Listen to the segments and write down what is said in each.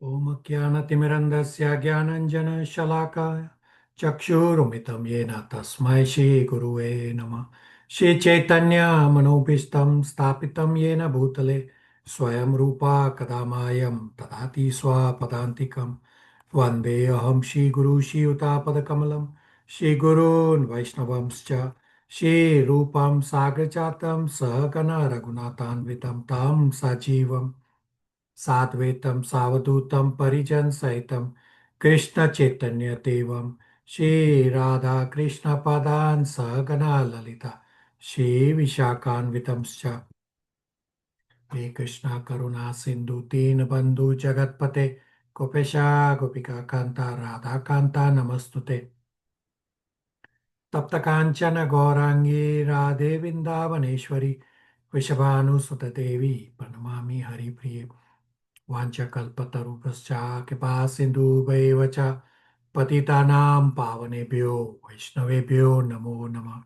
Om Jnanatimirandasya Jnananjana-shalakaya Chakshurumitam Yena Tasmai Shri Guruve Namah. Shri Chaitanya Manobishtam Stapitam Yena Bhutale Swayam Rupa Kadamayam Tadati Swapadantikam Vande Aham Shri Guru Shri Utapadakamalam Shri Gurun Vaishnavamscha Shri Rupam Sagrajatam Sahagana Raghunathanvitam Tam Sajivam Sadvetam Savadutam Parijan Saitam Krishna Chaitanya Devam Shri Radha Krishna Padan Sagana Lalita Shri Vishakhanvitamscha He Krishna Karuna Sindhu Teen Bandhu Jagatpate Gopesha Gopika Kanta Radha Kanta Namastute Tapta Kanchana Gaurangi Radhe Vindavaneshwari Vishabhanu Devi Pranamami Hari Priye वाञ्छकल्पतरुभ्यश्च कृपासिन्धुभ्यैव च पतितानां पावनेभ्यो वैष्णवेभ्यो नमो नमः।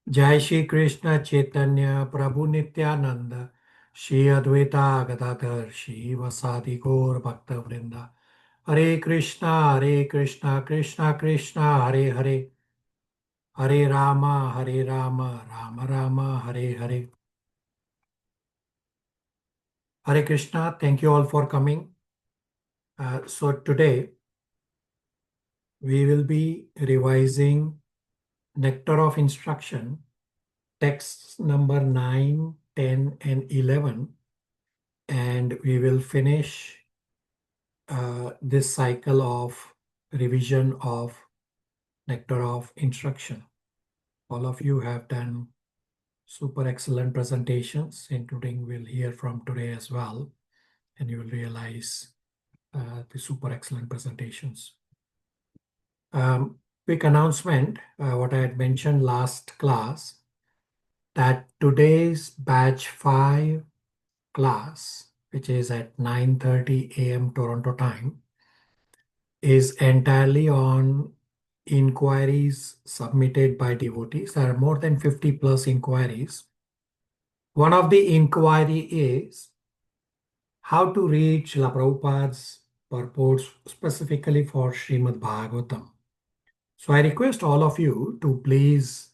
जय श्री कृष्ण चैतन्य प्रभु नित्यानंद श्री अद्वैता गदाधर श्रीवासादि गौर भक्तवृंद। हरे Krishna Krishna Krishna Hare Hare Hare Ram Ram Ram Hare Hare. Hare Krishna, thank you all for coming. So today we will be revising Nectar of Instruction, texts number 9, 10, and 11, and we will finish this cycle of revision of Nectar of Instruction. All of you have done super excellent presentations, including we'll hear from today as well, and you will realize the super excellent presentations. Quick announcement, what I had mentioned last class, that today's batch 5 class, which is at 9:30 a.m. Toronto time, is entirely on inquiries submitted by devotees. There are more than 50 plus inquiries. One of the inquiry is how to read Srila Prabhupada's purports specifically for Srimad Bhagavatam. So I request all of you to please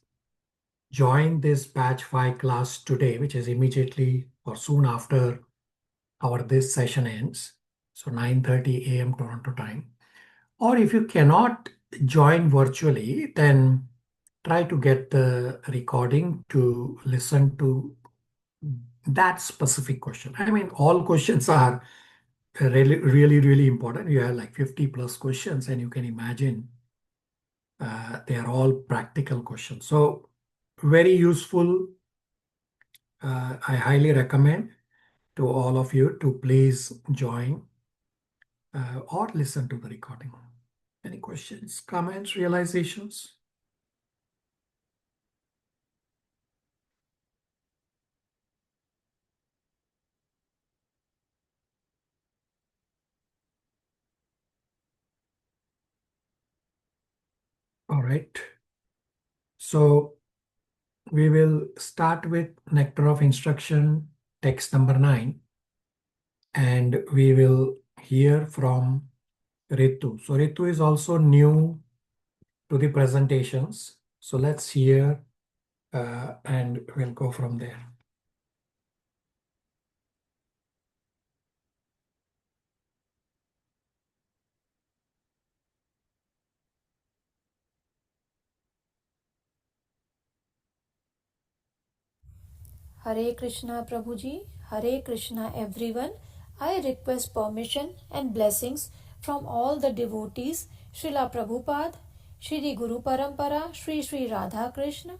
join this batch 5 class today, which is immediately or soon after this session ends. So 9:30 a.m. Toronto time. Or if you cannot join virtually, then try to get the recording to listen to that specific question. I mean, all questions are really important. You have like 50 plus questions, and you can imagine they are all practical questions. So very useful. I highly recommend to all of you to please join or listen to the recording. Any questions, comments, realizations? All right. So we will start with Nectar of Instruction, text number 9. And we will hear from Ritu. So Ritu is also new to the presentations. So let's hear and we'll go from there. Hare Krishna Prabhuji, Hare Krishna everyone. I request permission and blessings from all the devotees, Srila Prabhupada, Shri Guru Parampara, Shri Shri Radha Krishna,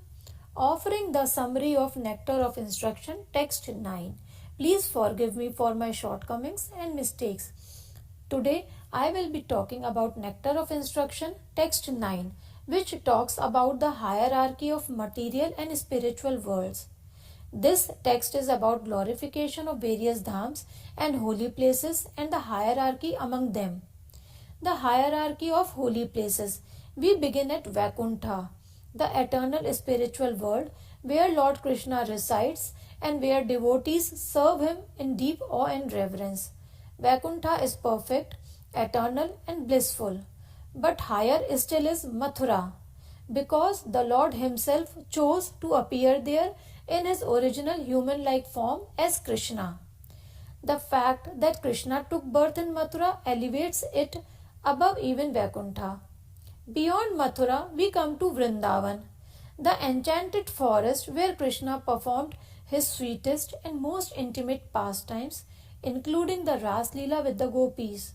offering the summary of Nectar of Instruction, text 9. Please forgive me for my shortcomings and mistakes. Today I will be talking about Nectar of Instruction, text 9, which talks about the hierarchy of material and spiritual worlds. This text is about glorification of various dhams and holy places and the hierarchy among them. The hierarchy of holy places. We begin at Vaikuntha, the eternal spiritual world where Lord Krishna resides and where devotees serve him in deep awe and reverence. Vaikuntha is perfect, eternal, and blissful. But higher still is Mathura, because the Lord Himself chose to appear there in His original human like form as Krishna. The fact that Krishna took birth in Mathura elevates it above even Vaikuntha. Beyond Mathura, we come to Vrindavan, the enchanted forest where Krishna performed his sweetest and most intimate pastimes, including the Ras Leela with the gopis.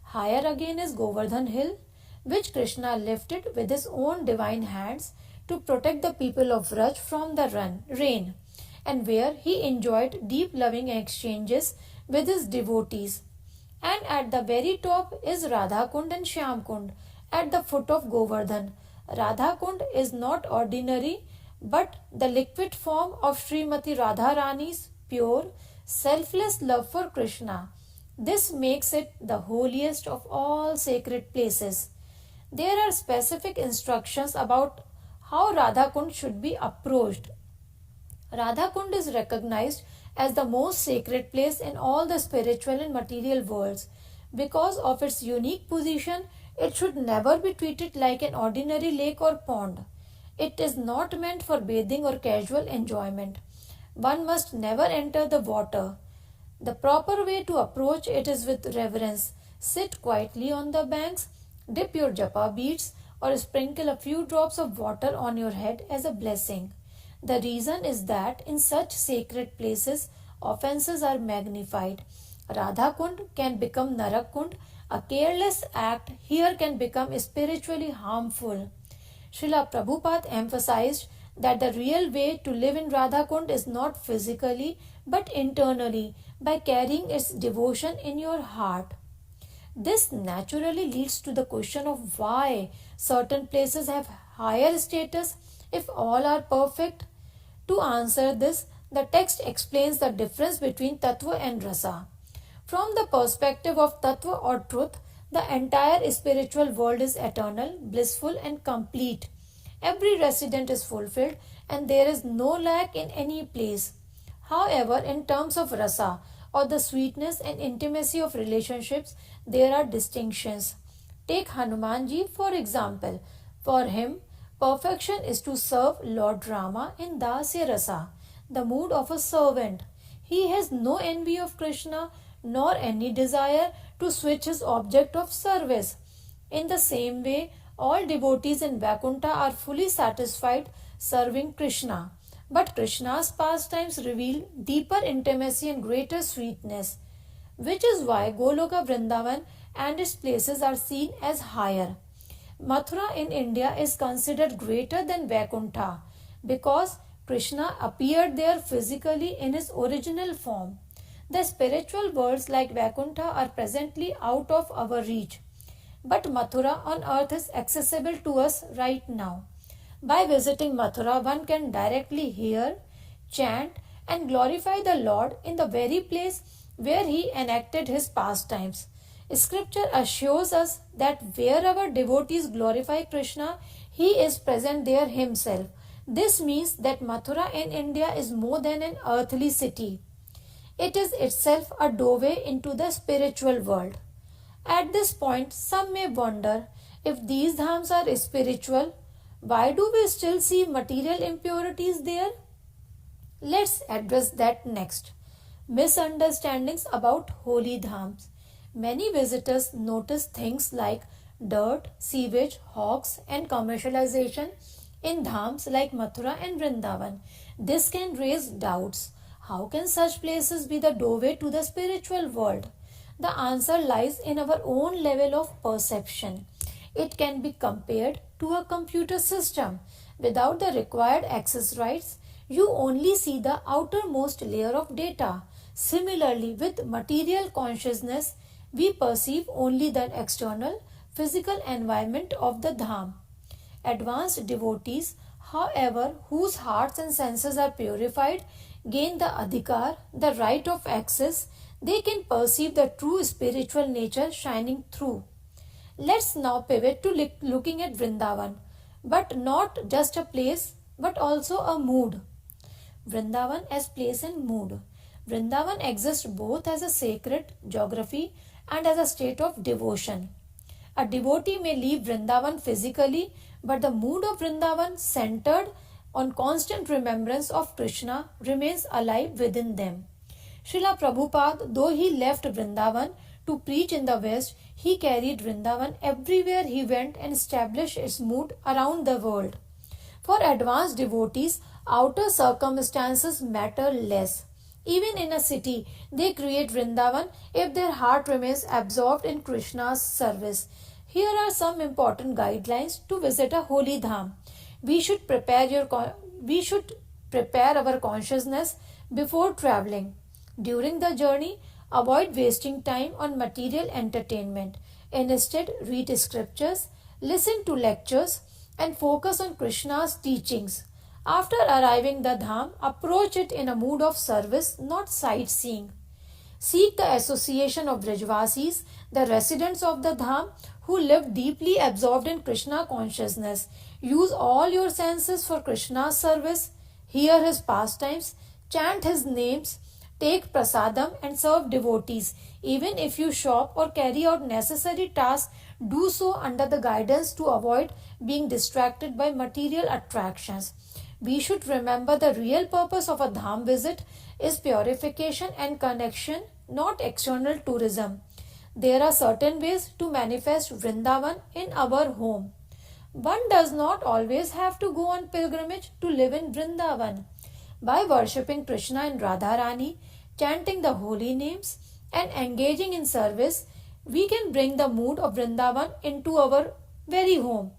Higher again is Govardhan Hill, which Krishna lifted with his own divine hands to protect the people of Vraj from the rain, and where he enjoyed deep loving exchanges with his devotees. And at the very top is Radha Kund and Shyam Kund at the foot of Govardhan. Radha Kund is not ordinary but the liquid form of Srimati Radharani's pure, selfless love for Krishna. This makes it the holiest of all sacred places. There are specific instructions about how Radha Kund should be approached. Radha Kund is recognized as the most sacred place in all the spiritual and material worlds. Because of its unique position, it should never be treated like an ordinary lake or pond. It is not meant for bathing or casual enjoyment. One must never enter the water. The proper way to approach it is with reverence. Sit quietly on the banks, dip your japa beads, or sprinkle a few drops of water on your head as a blessing. The reason is that in such sacred places, offenses are magnified. Radha Kund can become Narak Kund. A careless act here can become spiritually harmful. Srila Prabhupada emphasized that the real way to live in Radha Kund is not physically but internally by carrying its devotion in your heart. This naturally leads to the question of why certain places have higher status if all are perfect. To answer this, the text explains the difference between Tattva and Rasa. From the perspective of Tattva or truth, the entire spiritual world is eternal, blissful, and complete. Every resident is fulfilled, and there is no lack in any place. However, in terms of Rasa, or the sweetness and intimacy of relationships, there are distinctions. Take Hanumanji for example. For him, perfection is to serve Lord Rama in Dasya Rasa, the mood of a servant. He has no envy of Krishna nor any desire to switch his object of service. In the same way, all devotees in Vaikuntha are fully satisfied serving Krishna. But Krishna's pastimes reveal deeper intimacy and greater sweetness, which is why Goloka Vrindavan and its places are seen as higher. Mathura in India is considered greater than Vaikuntha because Krishna appeared there physically in his original form. The spiritual worlds like Vaikuntha are presently out of our reach, but Mathura on earth is accessible to us right now. By visiting Mathura, one can directly hear, chant, and glorify the Lord in the very place where He enacted His pastimes. Scripture assures us that wherever devotees glorify Krishna, He is present there Himself. This means that Mathura in India is more than an earthly city. It is itself a doorway into the spiritual world. At this point, some may wonder if these dhams are spiritual, why do we still see material impurities there? Let's address that next. Misunderstandings about holy dhams. Many visitors notice things like dirt, sewage, hogs, and commercialization in dhams like Mathura and Vrindavan. This can raise doubts. How can such places be the doorway to the spiritual world? The answer lies in our own level of perception. It can be compared to a computer system. Without the required access rights, you only see the outermost layer of data. Similarly, with material consciousness, we perceive only the external, physical environment of the dham. Advanced devotees, however, whose hearts and senses are purified, gain the adhikar, the right of access. They can perceive the true spiritual nature shining through. Let's now pivot to looking at Vrindavan, but not just a place, but also a mood. Vrindavan as place and mood. Vrindavan exists both as a sacred geography and as a state of devotion. A devotee may leave Vrindavan physically, but the mood of Vrindavan, centered on constant remembrance of Krishna, remains alive within them. Srila Prabhupada, though he left Vrindavan to preach in the West, he carried Vrindavan everywhere he went and established its mood around the world. For advanced devotees, outer circumstances matter less. Even in a city, they create Vrindavan if their heart remains absorbed in Krishna's service. Here are some important guidelines to visit a holy dham. We should prepare our consciousness before traveling. During the journey, avoid wasting time on material entertainment. Instead, read scriptures, listen to lectures, and focus on Krishna's teachings. After arriving the dham, approach it in a mood of service, not sightseeing. Seek the association of Brajvasis, the residents of the Dham, who live deeply absorbed in Krishna consciousness. Use all your senses for Krishna's service. Hear his pastimes, chant his names, take prasadam, and serve devotees. Even if you shop or carry out necessary tasks, do so under the guidance to avoid being distracted by material attractions. We should remember the real purpose of a dham visit is purification and connection, not external tourism. There are certain ways to manifest Vrindavan in our home. One does not always have to go on pilgrimage to live in Vrindavan. By worshipping Krishna and Radharani, chanting the holy names, and engaging in service, we can bring the mood of Vrindavan into our very home.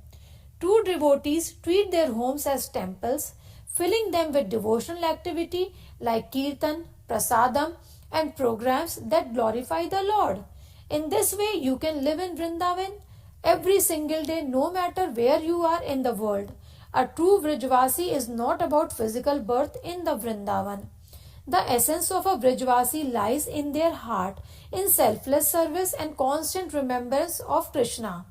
True devotees treat their homes as temples, filling them with devotional activity like kirtan, prasadam, and programs that glorify the Lord. In this way, you can live in Vrindavan every single day, no matter where you are in the world. A true Vrajvasi is not about physical birth in the Vrindavan. The essence of a Vrajvasi lies in their heart, in selfless service and constant remembrance of Krishna.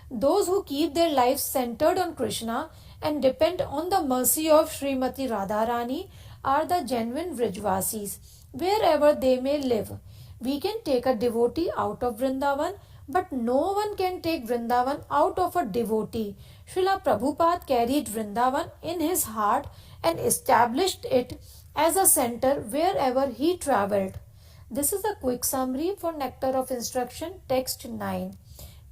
Those who keep their lives centered on Krishna and depend on the mercy of Srimati Radharani are the genuine Vrajvasis, wherever they may live. We can take a devotee out of Vrindavan, but no one can take Vrindavan out of a devotee. Srila Prabhupada carried Vrindavan in his heart and established it as a center wherever he travelled. This is a quick summary for Nectar of Instruction, text 9.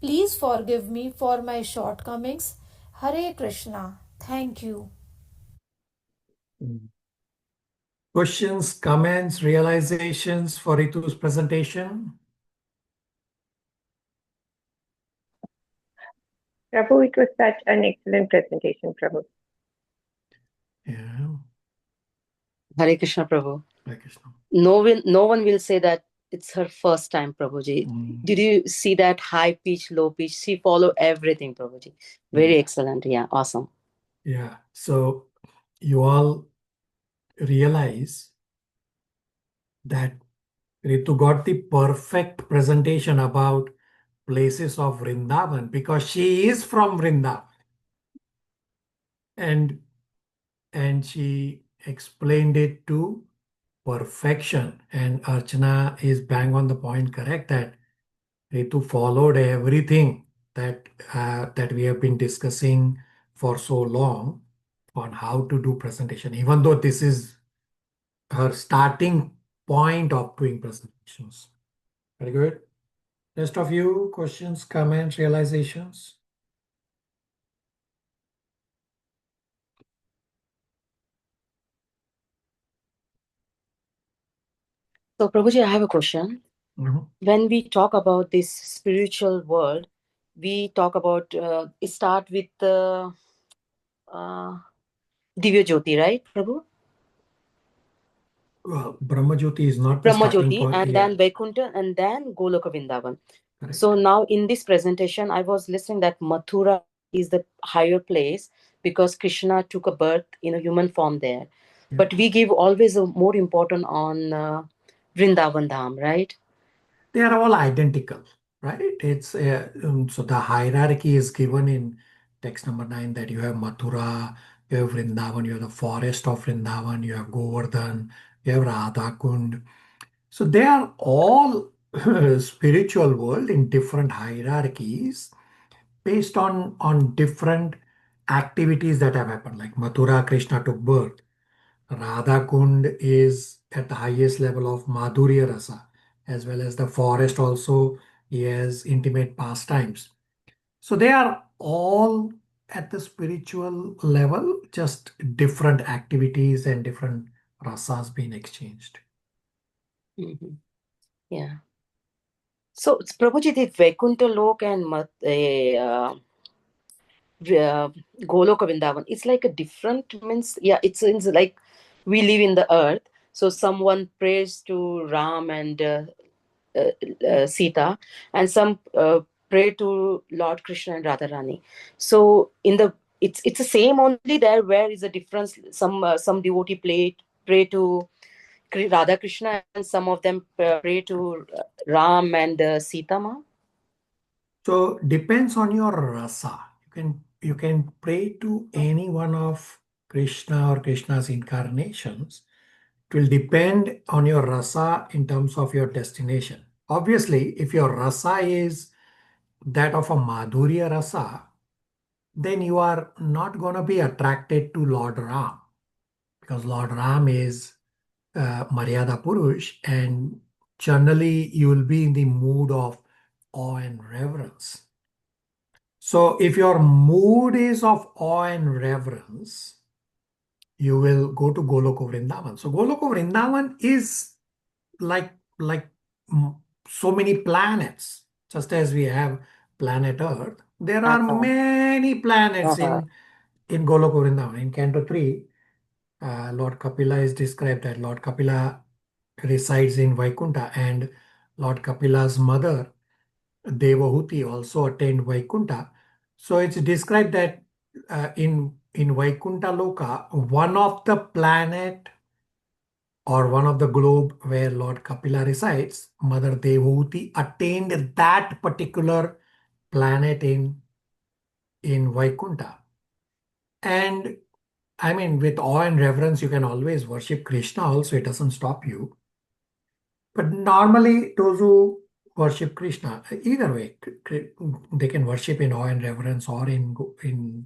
Please forgive me for my shortcomings. Hare Krishna. Thank you. Questions, comments, realizations for Ritu's presentation? Prabhu, it was such an excellent presentation, Prabhu. Yeah. Hare Krishna, Prabhu. Hare Krishna. No one will say that it's her first time, Prabhuji. Mm. Did you see that high pitch, low pitch? She follow everything, Prabhuji. Very excellent. Yeah, awesome. Yeah. So you all realize that Ritu got the perfect presentation about places of Vrindavan because she is from Vrindavan. And she explained it to perfection. And Archana is bang on the point, correct, that Ritu followed everything that we have been discussing for so long on how to do presentation, even though this is her starting point of doing presentations. Very good. Rest of you, questions, comments, realizations? So, Prabhuji, I have a question. Mhm. When we talk about this spiritual world, we talk about it start with Divya Jyoti, right, Prabhu? Well, Brahma Jyoti is not the Brahma starting Jyoti, point. and Yeah, then Vaikuntha, and then Goloka Vrindavan. correct. So now in this presentation, I was listening that Mathura is the higher place because Krishna took a birth in a human form there. Yeah. But we give always a more important on Vrindavan Dham, right? They are all identical, right? It's so the hierarchy is given in text number 9 that you have Mathura, you have Vrindavan, you have the forest of Vrindavan, you have Govardhan, you have Radha Kund. So they are all spiritual world in different hierarchies based on different activities that have happened. Like Mathura, Krishna took birth. Radha Kund is at the highest level of Madhurya Rasa, as well as the forest also. He has intimate pastimes. So they are all at the spiritual level, just different activities and different rasas being exchanged. Mhm. Yeah. So, Prabhuji, the Vaikuntha Lok and Goloka Vrindavan, it's like a different means. Yeah, it's like we live in the earth. So someone prays to Ram and Sita, and some pray to Lord Krishna and Radharani. So in the it's the same only there. Where is the difference? Some devotee pray to Radha Krishna, and some of them pray to Ram and Sita Ma. So depends on your rasa. You can pray to any one of Krishna or Krishna's incarnations. It will depend on your rasa in terms of your destination. Obviously, if your rasa is that of a Madhurya rasa, then you are not going to be attracted to Lord Ram, because Lord Ram is Maryada Purush, and generally you will be in the mood of awe and reverence. So if your mood is of awe and reverence, you will go to Goloka Vrindavan. So Goloka Vrindavan is like mm, so many planets, just as we have planet Earth. There are Uh-huh. many planets Uh-huh. in Goloka Vrindavan. In Canto 3, Lord Kapila is described that Lord Kapila resides in Vaikunta, and Lord Kapila's mother, Devahuti, also attained Vaikunta. So it's described that in Vaikunta Loka, one of the planet or one of the globe where Lord Kapila resides, Mother Devahuti attained that particular planet in Vaikunta. And I mean, with awe and reverence, you can always worship Krishna also, it doesn't stop you. But normally, those who worship Krishna, either way, they can worship in awe and reverence or in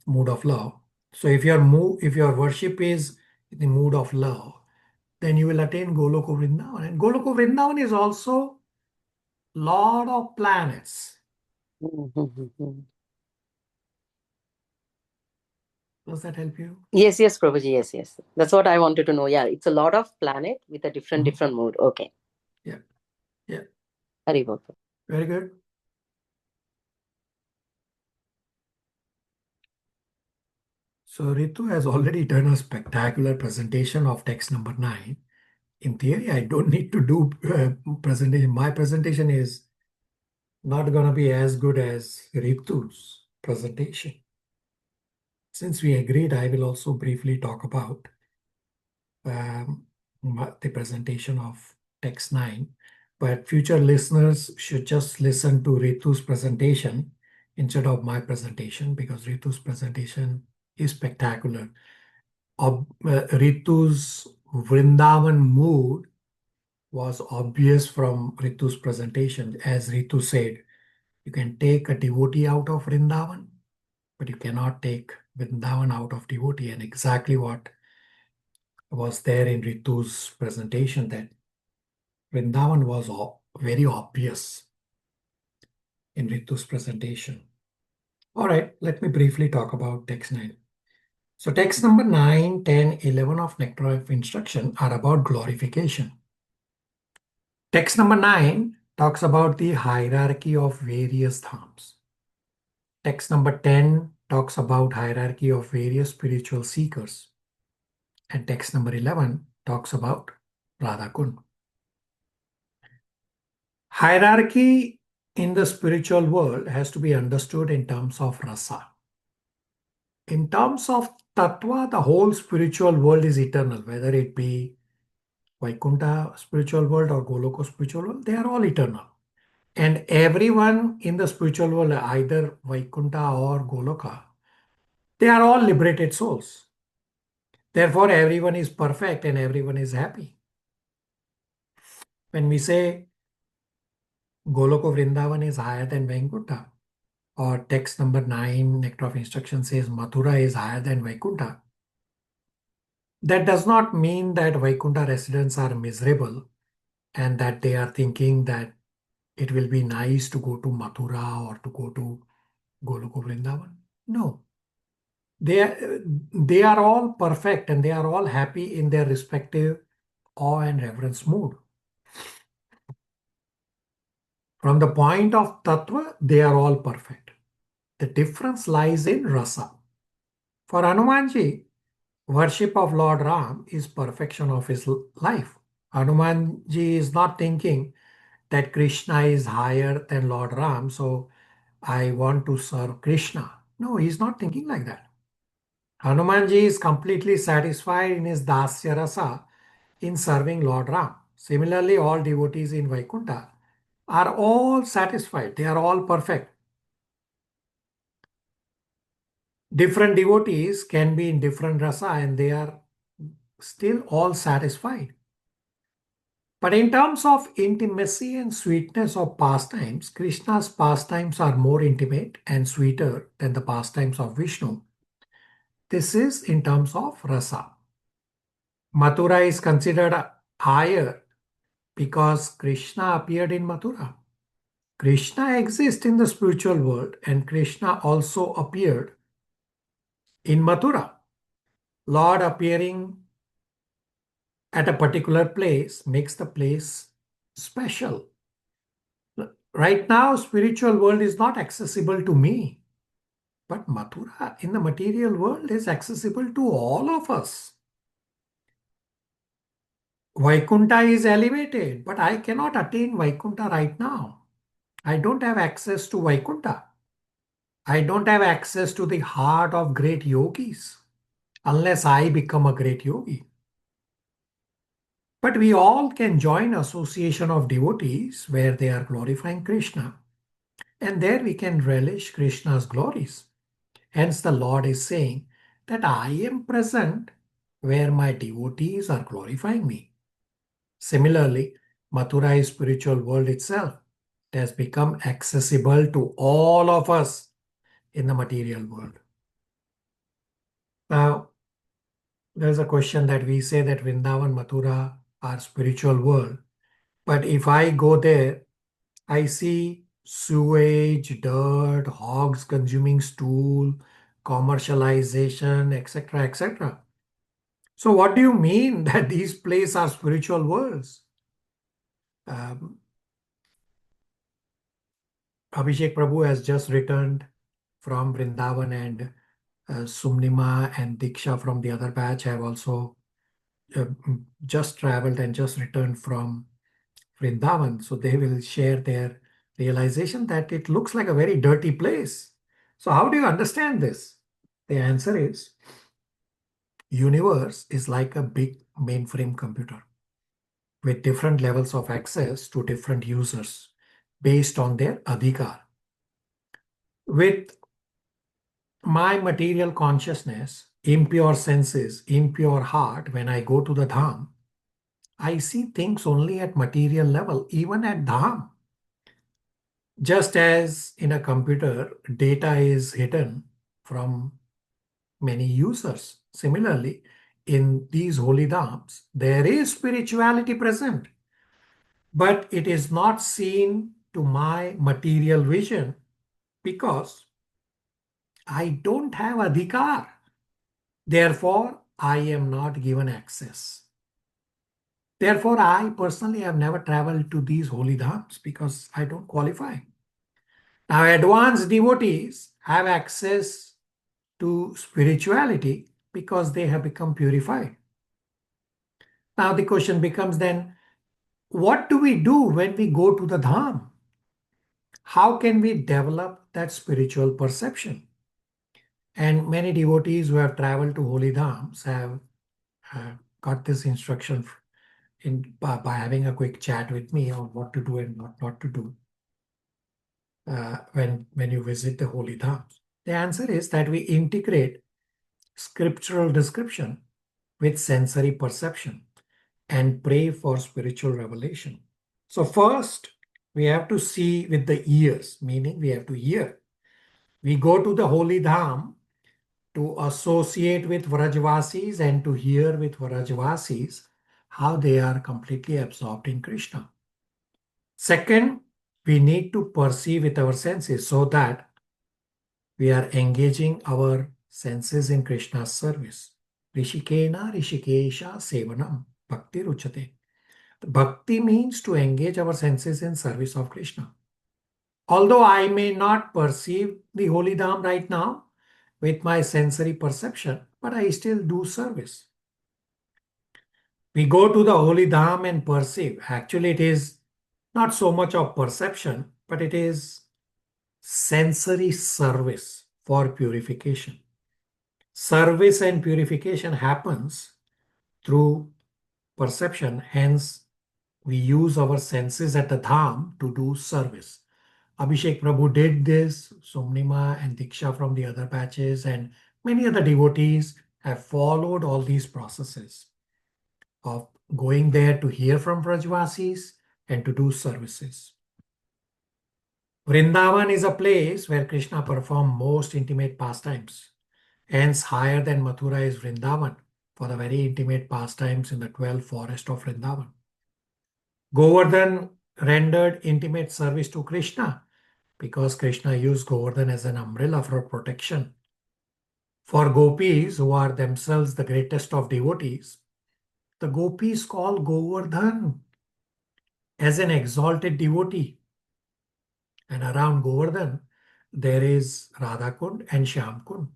mood of love. So if your worship is in the mood of love, then you will attain Goloka Vrindavan. And Goloka Vrindavan is also lot of planets. Mhm. Does that help you? Yes, Prabhuji. Yes. That's what I wanted to know. Yeah, it's a lot of planet with a different mood. Okay. Yeah. Yeah. Hari Bol. Very good. So Ritu has already done a spectacular presentation of text number 9. In theory, I don't need to do presentation. My presentation is not going to be as good as Ritu's presentation. Since we agreed, I will also briefly talk about the presentation of text 9. But future listeners should just listen to Ritu's presentation instead of my presentation, because Ritu's presentation is spectacular. Ritu's Vrindavan mood was obvious from Ritu's presentation. As Ritu said, you can take a devotee out of Vrindavan, but you cannot take Vrindavan out of devotee. And exactly what was there in Ritu's presentation, that Vrindavan was very obvious in Ritu's presentation. All right, let me briefly talk about text 9. So text number 9, 10, 11 of Nectar of Instruction are about glorification. Text number 9 talks about the hierarchy of various dhams. Text number 10 talks about hierarchy of various spiritual seekers. And text number 11 talks about Radha Kund. Hierarchy in the spiritual world has to be understood in terms of rasa. In terms of tattva, the whole spiritual world is eternal, whether it be Vaikuntha spiritual world or Goloka spiritual world, they are all eternal. And everyone in the spiritual world, either Vaikuntha or Goloka, they are all liberated souls. Therefore, everyone is perfect and everyone is happy. When we say Goloka Vrindavan is higher than Vaikuntha, or text number 9, Nectar of Instruction says Mathura is higher than Vaikuntha, that does not mean that Vaikuntha residents are miserable and that they are thinking that it will be nice to go to Mathura or to go to Goloka Vrindavan. No. They are all perfect and they are all happy in their respective awe and reverence mood. From the point of Tattva, they are all perfect. The difference lies in rasa. For Hanumanji, worship of Lord Ram is perfection of his life. Hanumanji is not thinking that Krishna is higher than Lord Ram, so I want to serve Krishna. No, he's not thinking like that. Hanumanji is completely satisfied in his dasya rasa in serving Lord Ram. Similarly, all devotees in Vaikuntha are all satisfied. They are all perfect. Different devotees can be in different rasa and they are still all satisfied. But in terms of intimacy and sweetness of pastimes, Krishna's pastimes are more intimate and sweeter than the pastimes of Vishnu. This is in terms of rasa. Mathura is considered higher because Krishna appeared in Mathura. Krishna exists in the spiritual world and Krishna also appeared in Mathura. Lord appearing at a particular place makes the place special. Right now, spiritual world is not accessible to me, but Mathura in the material world is accessible to all of us. Vaikuntha is elevated, but I cannot attain Vaikuntha right now. I don't have access to Vaikuntha. I don't have access to the heart of great yogis unless I become a great yogi. But we all can join association of devotees where they are glorifying Krishna, and there we can relish Krishna's glories. Hence the Lord is saying that I am present where my devotees are glorifying me. Similarly, Mathura is spiritual world itself. It has become accessible to all of us in the material world. Now, there's a question that we say that Vrindavan, Mathura are spiritual world. But if I go there, I see sewage, dirt, hogs consuming stool, commercialization, etc., etc. So what do you mean that these places are spiritual worlds? Abhishek Prabhu has just returned from Vrindavan and Sumnima and Diksha from the other batch have also just traveled and just returned from Vrindavan. So they will share their realization that it looks like a very dirty place. So how do you understand this? The answer is universe is like a big mainframe computer with different levels of access to different users based on their adhikar. With my material consciousness, impure senses, impure heart, when I go to the Dham, I see things only at material level, even at Dham. Just as in a computer, data is hidden from many users. Similarly, in these holy dhams, there is spirituality present, but it is not seen to my material vision because I don't have adhikar. Therefore, I am not given access. Therefore, I personally have never traveled to these holy dhams because I don't qualify. Now, advanced devotees have access to spirituality because they have become purified. Now, the question becomes then, what do we do when we go to the dham? How can we develop that spiritual perception? And many devotees who have traveled to holy dhams have got this instruction by having a quick chat with me on what to do and what not to do when you visit the holy dhams. The answer is that we integrate scriptural description with sensory perception and pray for spiritual revelation. So first, we have to see with the ears, meaning we have to hear. We go to the holy dham to associate with Vrajvasis and to hear with Vrajvasis how they are completely absorbed in Krishna. Second, we need to perceive with our senses so that we are engaging our senses in Krishna's service. Rishikena Rishikesha Sevanam Bhakti Ruchate. Bhakti means to engage our senses in service of Krishna. Although I may not perceive the holy dham right now with my sensory perception, but I still do service. We go to the holy dham and perceive. Actually, it is not so much of perception, but it is sensory service for purification. Service and purification happens through perception. Hence, we use our senses at the dham to do service. Abhishek Prabhu did this, Somnima and Diksha from the other batches, and many other devotees have followed all these processes of going there to hear from Brajvasis and to do services. Vrindavan is a place where Krishna performed most intimate pastimes. Hence, higher than Mathura is Vrindavan for the very intimate pastimes in the 12 forests of Vrindavan. Govardhan rendered intimate service to Krishna because Krishna used Govardhan as an umbrella for protection. For gopis, who are themselves the greatest of devotees, the gopis call Govardhan as an exalted devotee. And around Govardhan, there is Radhakund and Shyamkund.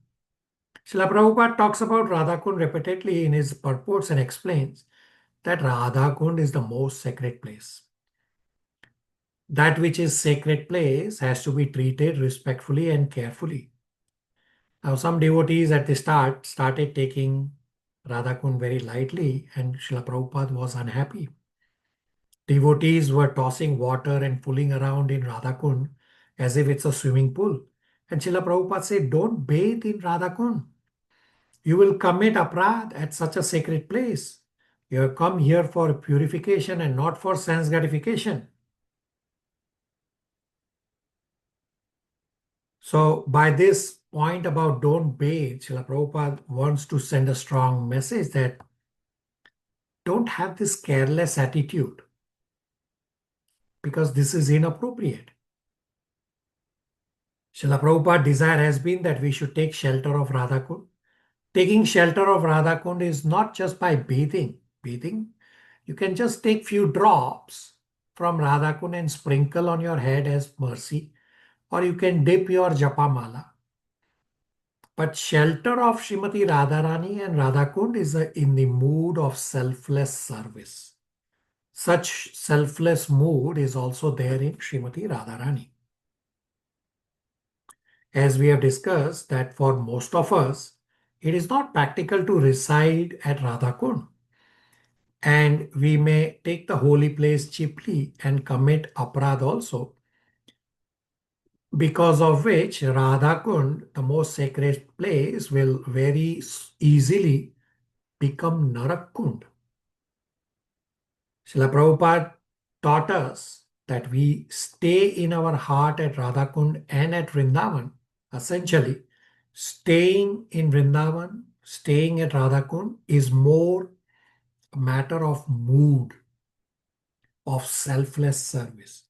Srila Prabhupada talks about Radhakund repeatedly in his purports and explains that Radhakund is the most sacred place. That which is sacred place has to be treated respectfully and carefully. Now, some devotees at the start started taking Radhakund very lightly, and Srila Prabhupada was unhappy. Devotees were tossing water and fooling around in Radhakund as if it's a swimming pool. And Srila Prabhupada said, don't bathe in Radhakund. You will commit aparadh at such a sacred place. You have come here for purification and not for sense gratification. So by this point about don't bathe, Srila Prabhupada wants to send a strong message that don't have this careless attitude because this is inappropriate. Srila Prabhupada's desire has been that we should take shelter of Radhakund. Taking shelter of Radhakund is not just by bathing. You can just take few drops from Radhakund and sprinkle on your head as mercy, or you can dip your japamala. But shelter of Srimati Radharani and Radhakund is in the mood of selfless service. Such selfless mood is also there in Srimati Radharani. As we have discussed that for most of us, it is not practical to reside at Radhakund. And we may take the holy place cheaply and commit aparadh also, because of which Radhakund, the most sacred place, will very easily become Narakund. Srila Prabhupada taught us that we stay in our heart at Radhakund and at Vrindavan. Essentially, staying in Vrindavan, staying at Radhakund is more a matter of mood, of selfless service.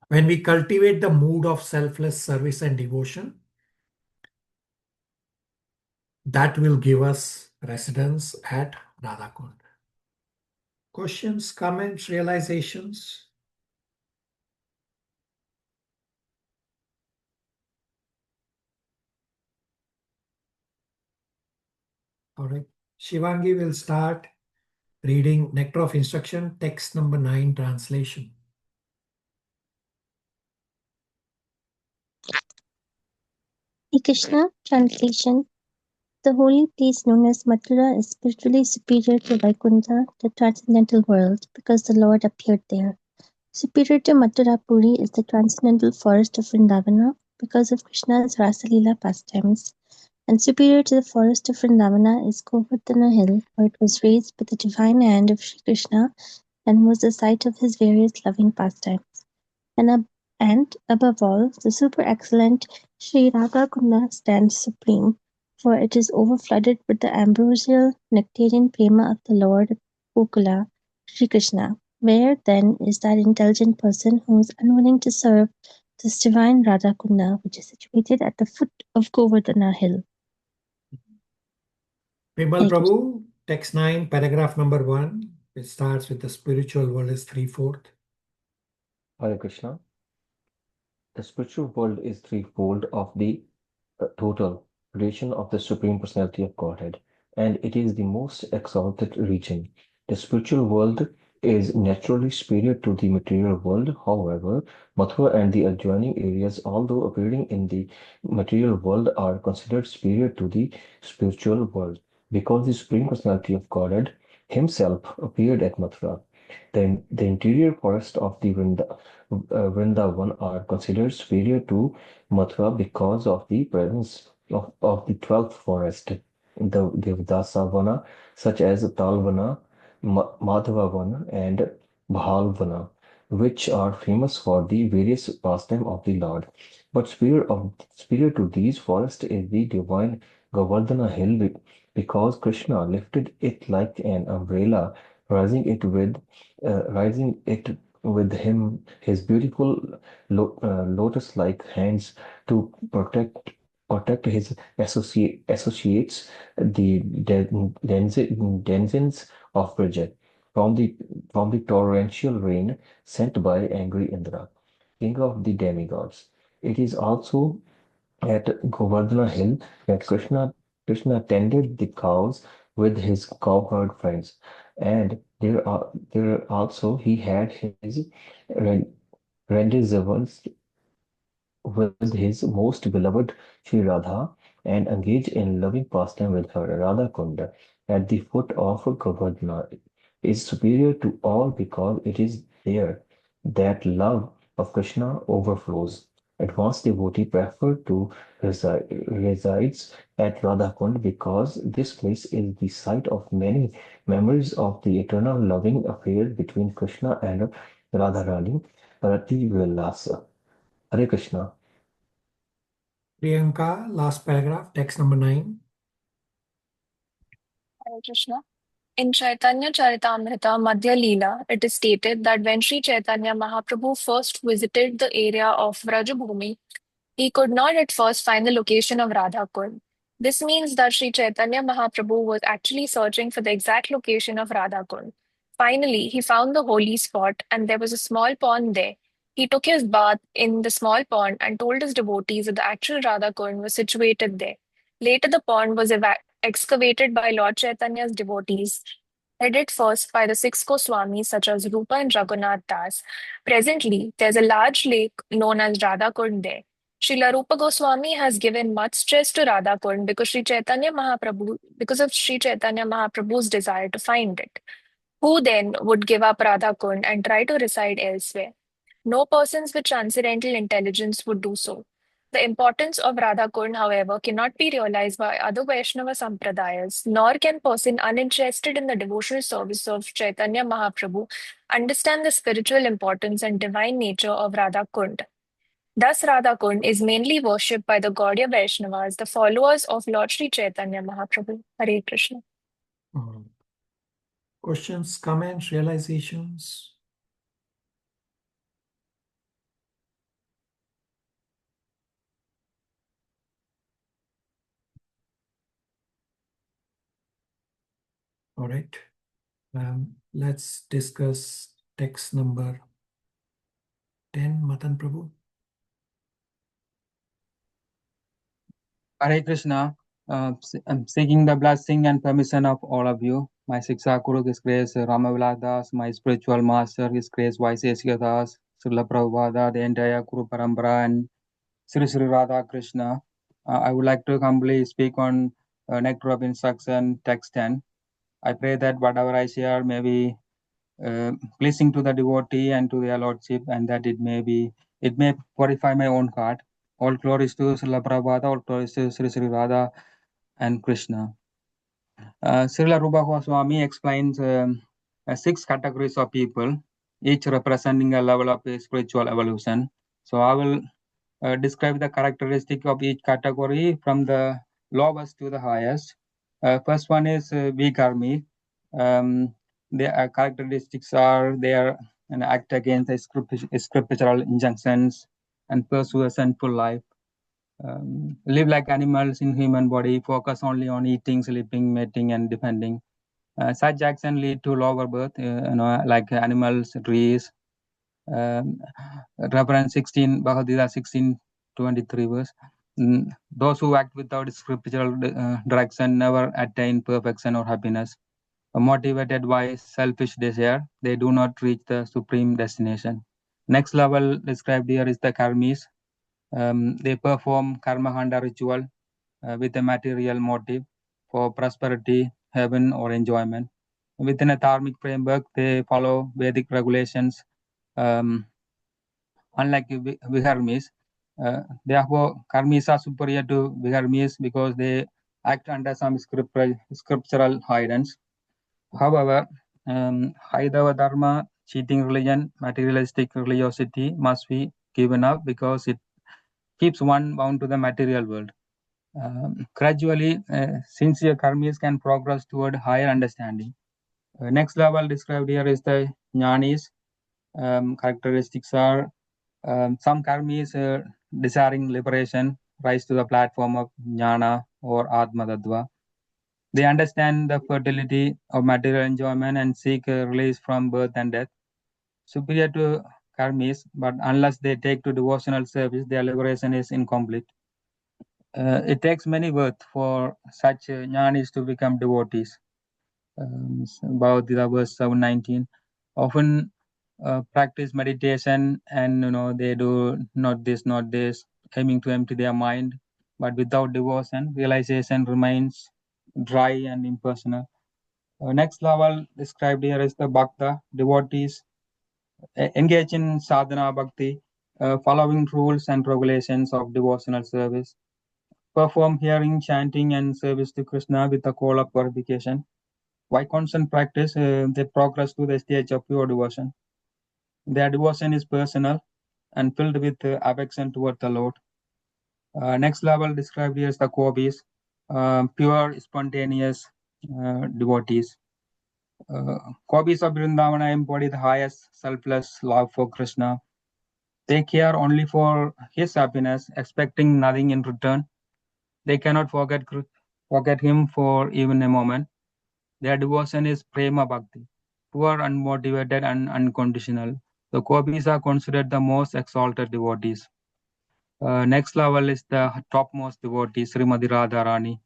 When we cultivate the mood of selfless service and devotion, that will give us residence at Radhakund. Questions, comments, realizations? All right. Shivangi will start reading Nectar of Instruction, text number 9, translation. Krishna translation. The holy place known as Mathura is spiritually superior to Vaikuntha, the transcendental world, because the Lord appeared there. Superior to Mathura Puri is the transcendental forest of Vrindavana, because of Krishna's Rasalila pastimes, and superior to the forest of Vrindavana is Govardhana Hill, where it was raised by the divine hand of Sri Krishna and was the site of his various loving pastimes. And above all, the super excellent Sri Radha Kunda stands supreme, for it is overflooded with the ambrosial nectarian prema of the Lord Gokula, Sri Krishna. Where then is that intelligent person who is unwilling to serve this divine Radha Kunda, which is situated at the foot of Govardhana Hill? Bimal Prabhu, text 9, paragraph number 1, which starts with the spiritual world is 3/4. Hare Krishna. The spiritual world is threefold of the total creation of the Supreme Personality of Godhead, and it is the most exalted region. The spiritual world is naturally superior to the material world. However, Mathura and the adjoining areas, although appearing in the material world, are considered superior to the spiritual world because the Supreme Personality of Godhead himself appeared at Mathura. The interior forests of the Vrindavan are considered superior to Mathura because of the presence of the 12th forest, the Devdasavana, such as Talvana, Madhavavana, and Bhalvana, which are famous for the various pastime of the Lord. But superior to these forests is the divine Govardhana hill because Krishna lifted it like an umbrella, rising it with him his beautiful lotus-like hands to protect his associates, the denizens of Bridget, from the torrential rain sent by angry Indra, king of the demigods. It is also at Govardhana Hill that Krishna tended the cows with his cowherd friends, and there also he had his rendezvous with his most beloved Sri Radha and engage in loving pastime with her. Radha Kunda at the foot of Govardhana is superior to all because it is there that love of Krishna overflows. Advanced devotee prefer to resides at Radha Kund because this place is the site of many memories of the eternal loving affair between Krishna and Radharani Rati Vilasa. Hare Krishna. Priyanka, last paragraph, text number 9. Hare Krishna. In Chaitanya Charitamrita Madhya Leela, it is stated that when Sri Chaitanya Mahaprabhu first visited the area of Vrajabhumi, he could not at first find the location of Radha Kund. This means that Sri Chaitanya Mahaprabhu was actually searching for the exact location of Radha Kund. Finally, he found the holy spot and there was a small pond there. He took his bath in the small pond and told his devotees that the actual Radha Kund was situated there. Later, the pond was excavated by Lord Chaitanya's devotees, headed first by the six Goswamis such as Rupa and Raghunath Das. Presently, there's a large lake known as Radha Kund there. Srila Rupa Goswami has given much stress to Radha Kund because of Sri Chaitanya Mahaprabhu's desire to find it. Who then would give up Radha Kund and try to reside elsewhere? No persons with transcendental intelligence would do so. The importance of Radha Kund, however, cannot be realized by other Vaishnava Sampradayas, nor can person uninterested in the devotional service of Chaitanya Mahaprabhu understand the spiritual importance and divine nature of Radha Kund. Thus, Radha Kund is mainly worshipped by the Gaudiya Vaishnavas, the followers of Lord Sri Chaitanya Mahaprabhu. Hare Krishna. Questions, comments, realizations? All right. Let's discuss text number 10, Matan Prabhu. Hare Krishna. I'm seeking the blessing and permission of all of you. My Shiksha Guru, His Grace Rama Das, my spiritual master, His Grace Vaiseshika Das, Srila Prabhupada, the entire Guru Parampara, and Sri Sri Radha Krishna. I would like to humbly speak on Nectar of Instruction, text 10. I pray that whatever I share may be pleasing to the devotee and to their lordship, and that it may purify my own heart. All glories to Srila Prabhupada, all glories to Sri Sri Radha and Krishna. Srila Rupa Goswami explains 6 categories of people, each representing a level of spiritual evolution. So I will describe the characteristic of each category from the lowest to the highest. First one is Vikarmi. Their characteristics are they are an act against the scriptural injunctions and pursue a sinful life. Live like animals in human body, focus only on eating, sleeping, mating, and defending. Such action lead to lower birth, like animals, trees. Reference 16, Bhagavad Gita 16:23 verse. Those who act without scriptural direction never attain perfection or happiness. Motivated by selfish desire, they do not reach the supreme destination. Next level described here is the karmis. They perform karmahanda ritual with a material motive for prosperity, heaven, or enjoyment. Within a dharmic framework, they follow Vedic regulations. Unlike viharmis, therefore karmis are superior to viharmis because they act under some scriptural guidance. However, Haidava Dharma, cheating religion, materialistic religiosity must be given up because it keeps one bound to the material world. Gradually, sincere karmis can progress toward higher understanding. Next level described here is the jnanis. Characteristics are some karmis desiring liberation rise to the platform of jnana or atma tattva. They understand the fertility of material enjoyment and seek release from birth and death. Superior to karmis, but unless they take to devotional service, their liberation is incomplete. It takes many births for such jnanis to become devotees. Bhagavad Gita verse 7:19. Often practice meditation and they do not this, aiming to empty their mind, but without devotion, realization remains dry and impersonal. Next level described here is the bhakta, devotees engage in sadhana bhakti, following rules and regulations of devotional service, perform hearing, chanting, and service to Krishna with a call of purification. By constant practice, they progress to the stage of pure devotion. Their devotion is personal and filled with affection toward the Lord. Next level described here is the gopis, pure, spontaneous devotees. Gopis of Vrindavana embody the highest selfless love for Krishna. They care only for his happiness, expecting nothing in return. They cannot forget him for even a moment. Their devotion is prema bhakti, pure, unmotivated, and unconditional. The gopis are considered the most exalted devotees. Next level is the topmost devotee, Srimati Radharani,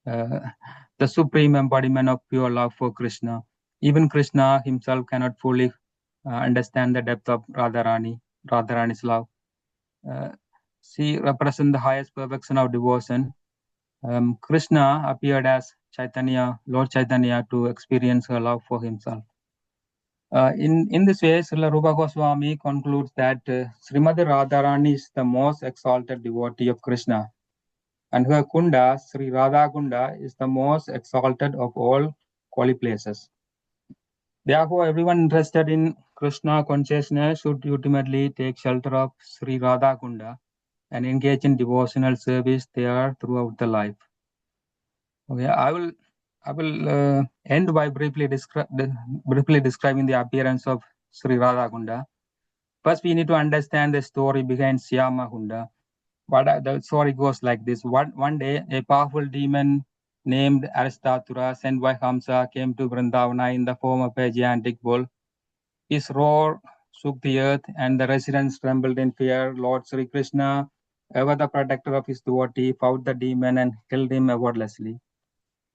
the supreme embodiment of pure love for Krishna. Even Krishna himself cannot fully understand the depth of Radharani's love. She represents the highest perfection of devotion. Krishna appeared as Chaitanya, Lord Chaitanya, to experience her love for himself. In this way, Srila Rupa Goswami concludes that Srimati Radharani is the most exalted devotee of Krishna, and her Kunda, Sri Radha Kunda, is the most exalted of all holy places. Therefore, everyone interested in Krishna consciousness should ultimately take shelter of Sri Radha Kunda and engage in devotional service there throughout the life. Okay, I will end by briefly describing the appearance of Sri Radha Kunda. First, we need to understand the story behind Syama Kunda. But the story goes like this. One day, a powerful demon named Aristathura, sent by Hamsa, came to Vrindavana in the form of a gigantic bull. His roar shook the earth, and the residents trembled in fear. Lord Sri Krishna, ever the protector of his devotee, fought the demon and killed him effortlessly.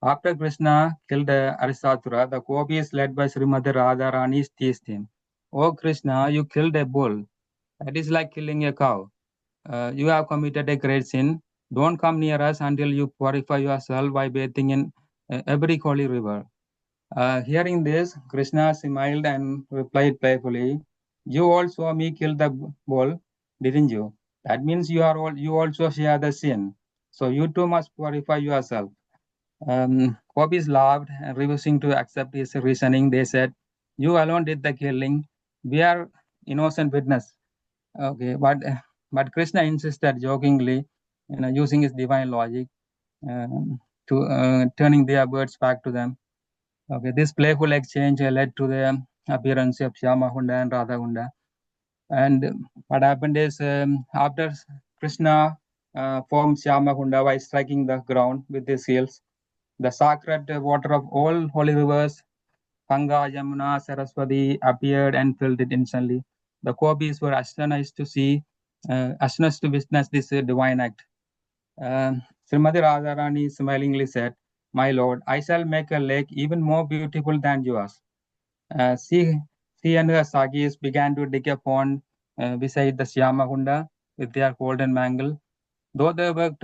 After Krishna killed Aristathura, the gopis led by Srimati Radharani teased him. "Oh Krishna, you killed a bull. That is like killing a cow. You have committed a great sin. Don't come near us until you purify yourself by bathing in every holy river." Hearing this, Krishna smiled and replied playfully, "You all saw me kill the bull, didn't you? That means you also share the sin. So you too must purify yourself." Gopis laughed and refusing to accept his reasoning. They said, "You alone did the killing. We are innocent witness." Okay, but Krishna insisted jokingly, using his divine logic to turning their words back to them. Okay, this playful exchange led to the appearance of Shyamahunda and Radhakunda. And what happened is, after Krishna formed Shyamahunda by striking the ground with his heels, the sacred water of all holy rivers, Ganga, Yamuna, Saraswati, appeared and filled it instantly. The gopis were astonished to witness this divine act. Srimati Radharani smilingly said, "My lord, I shall make a lake even more beautiful than yours." She and her Sakhis began to dig a pond beside the Shyamahunda with their golden mangle. Though they worked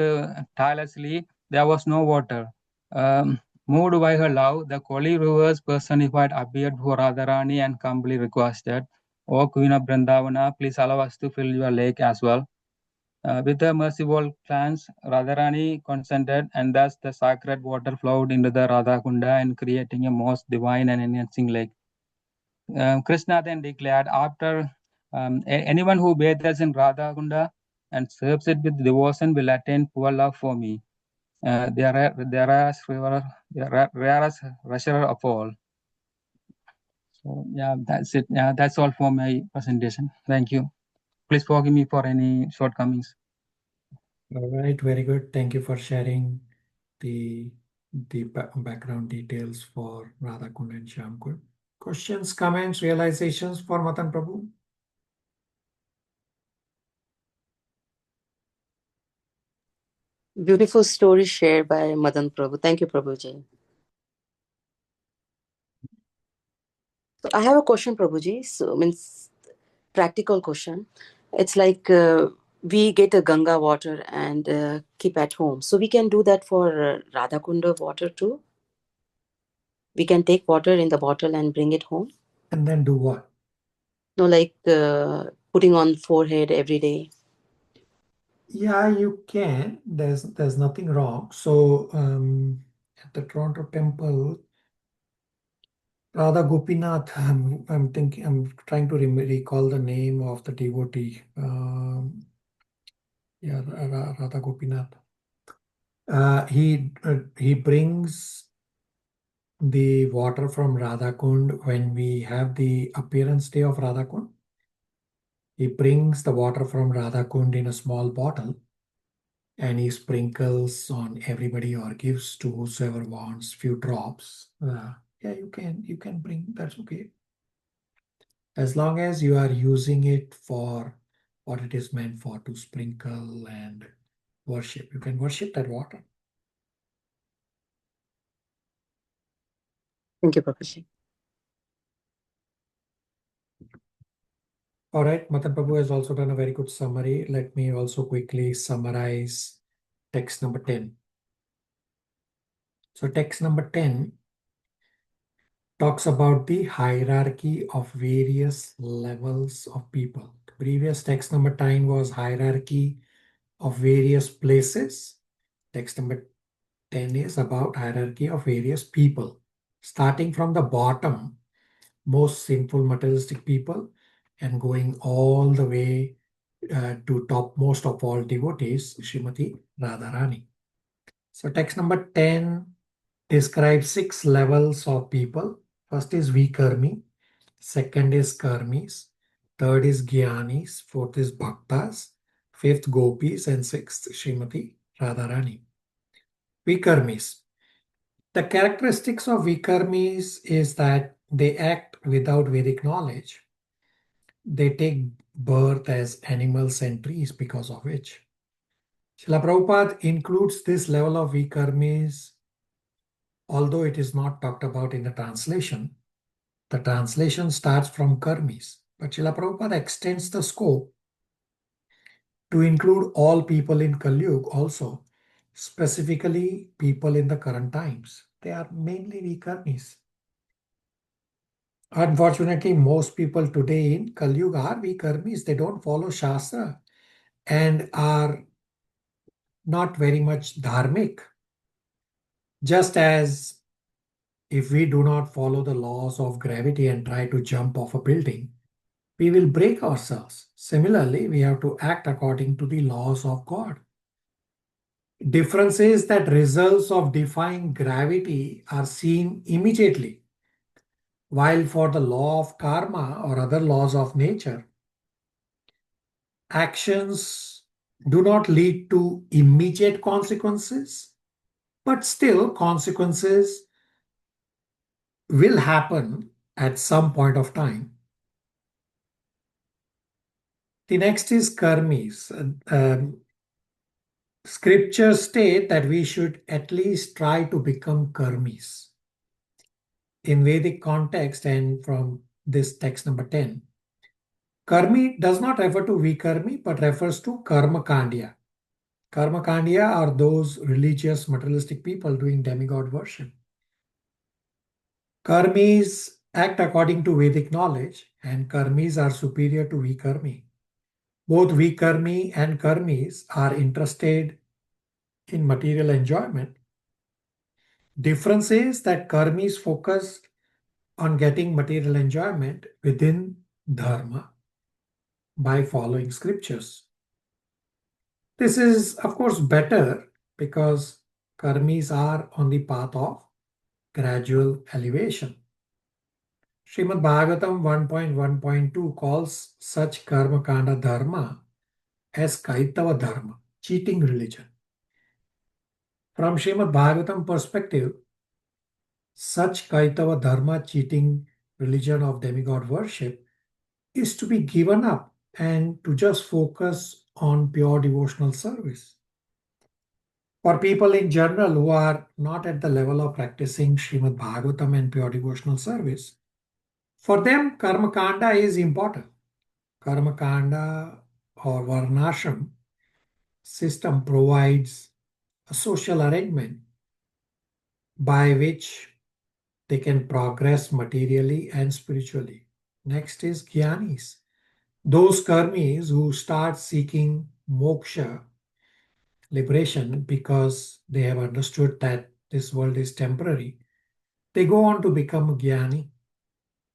tirelessly, there was no water. Moved by her love, the holy rivers personified appeared before Radharani and humbly requested, "O Queen of Vrindavana, please allow us to fill your lake as well." With her merciful glance, Radharani consented, and thus the sacred water flowed into the Radhakunda and creating a most divine and enhancing lake. Krishna then declared, "After anyone who bathes in Radhakunda and serves it with devotion will attain pure love for me. The rarest treasure of all." So yeah, that's it. Yeah, that's all for my presentation. Thank you. Please forgive me for any shortcomings. All right, very good. Thank you for sharing the background details for Radhakund and Shyamkund. Questions, comments, realizations for Matan Prabhu? Beautiful story shared by Madan Prabhu. Thank you, Prabhuji. So I have a question, Prabhuji. So means practical question. It's like we get a Ganga water and keep at home. So we can do that for Radhakunda water too. We can take water in the bottle and bring it home. And then do what? No, like putting on forehead every day. Yeah, you can. There's nothing wrong. So at the Toronto temple, Radha Gopinath, I'm trying to recall the name of the devotee. Yeah, Radha Gopinath. He brings the water from Radhakund when we have the appearance day of Radhakund. He brings the water from Radhakund in a small bottle and he sprinkles on everybody or gives to whosoever wants few drops. Yeah, you can bring, that's okay. As long as you are using it for what it is meant for, to sprinkle and worship. You can worship that water. Thank you, Prabhuji. All right, Matan Prabhu has also done a very good summary. Let me also quickly summarize text number 10. So text number 10 talks about the hierarchy of various levels of people. The previous text number 10 was hierarchy of various places. Text number 10 is about hierarchy of various people. Starting from the bottom, most sinful materialistic people, and going all the way to topmost of all devotees, Srimati Radharani. So text number 10 describes 6 levels of people. First is Vikarmi, second is Karmis, third is Gyanis, fourth is Bhaktas, fifth Gopis, and sixth Srimati Radharani. Vikarmis. The characteristics of Vikarmis is that they act without Vedic knowledge. They take birth as animals and trees, because of which Srila Prabhupada includes this level of Vikarmis, although it is not talked about in the translation. The translation starts from Karmis, but Srila Prabhupada extends the scope to include all people in Kali Yuga also, specifically people in the current times. They are mainly Vikarmis. Unfortunately, most people today in Kali Yuga are Vikarmis. They don't follow Shastra and are not very much dharmic. Just as if we do not follow the laws of gravity and try to jump off a building, we will break ourselves. Similarly, we have to act according to the laws of God. Difference is that results of defying gravity are seen immediately, while for the law of karma or other laws of nature, actions do not lead to immediate consequences, but still consequences will happen at some point of time. The next is karmis. Scriptures state that we should at least try to become karmis. In Vedic context and from this text number 10, karmi does not refer to vikarmi but refers to karma kandya. Karma kandya are those religious materialistic people doing demigod worship. Karmis act according to Vedic knowledge and karmis are superior to vikarmi. Both vikarmi and karmis are interested in material enjoyment. Difference is that karmis focus on getting material enjoyment within dharma by following scriptures. This is, of course, better because karmis are on the path of gradual elevation. Srimad Bhagavatam 1.1.2 calls such karma kanda dharma as kaitava dharma, cheating religion. From Srimad Bhagavatam perspective, such kaitava dharma, cheating religion of demigod worship, is to be given up and to just focus on pure devotional service. For people in general who are not at the level of practicing Srimad Bhagavatam and pure devotional service, for them karma kanda is important. Karma kanda or varnashram system provides a social arrangement by which they can progress materially and spiritually. Next is jnanis. Those karmis who start seeking moksha, liberation, because they have understood that this world is temporary, they go on to become a jnani.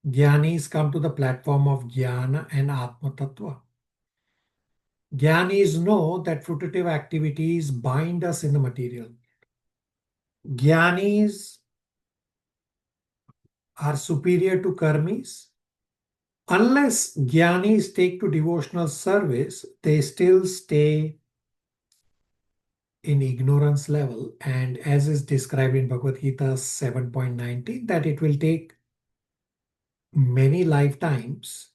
Jnanis come to the platform of jnana and atma tattva. Jnanis know that fruitive activities bind us in the material. Jnanis are superior to karmis. Unless jnanis take to devotional service, they still stay in ignorance level, and as is described in Bhagavad Gita 7.19, that it will take many lifetimes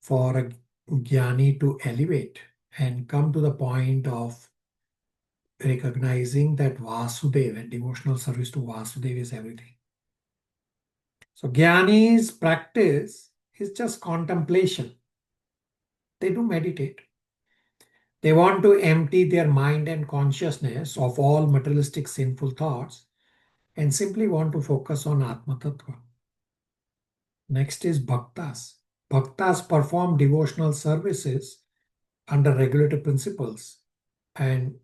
for a jnani to elevate and come to the point of recognizing that Vasudeva and devotional service to Vasudeva is everything. So jnani's practice is just contemplation. They do meditate. They want to empty their mind and consciousness of all materialistic sinful thoughts and simply want to focus on Atma Tattva. Next is bhaktas. Bhaktas perform devotional services under regulative principles, and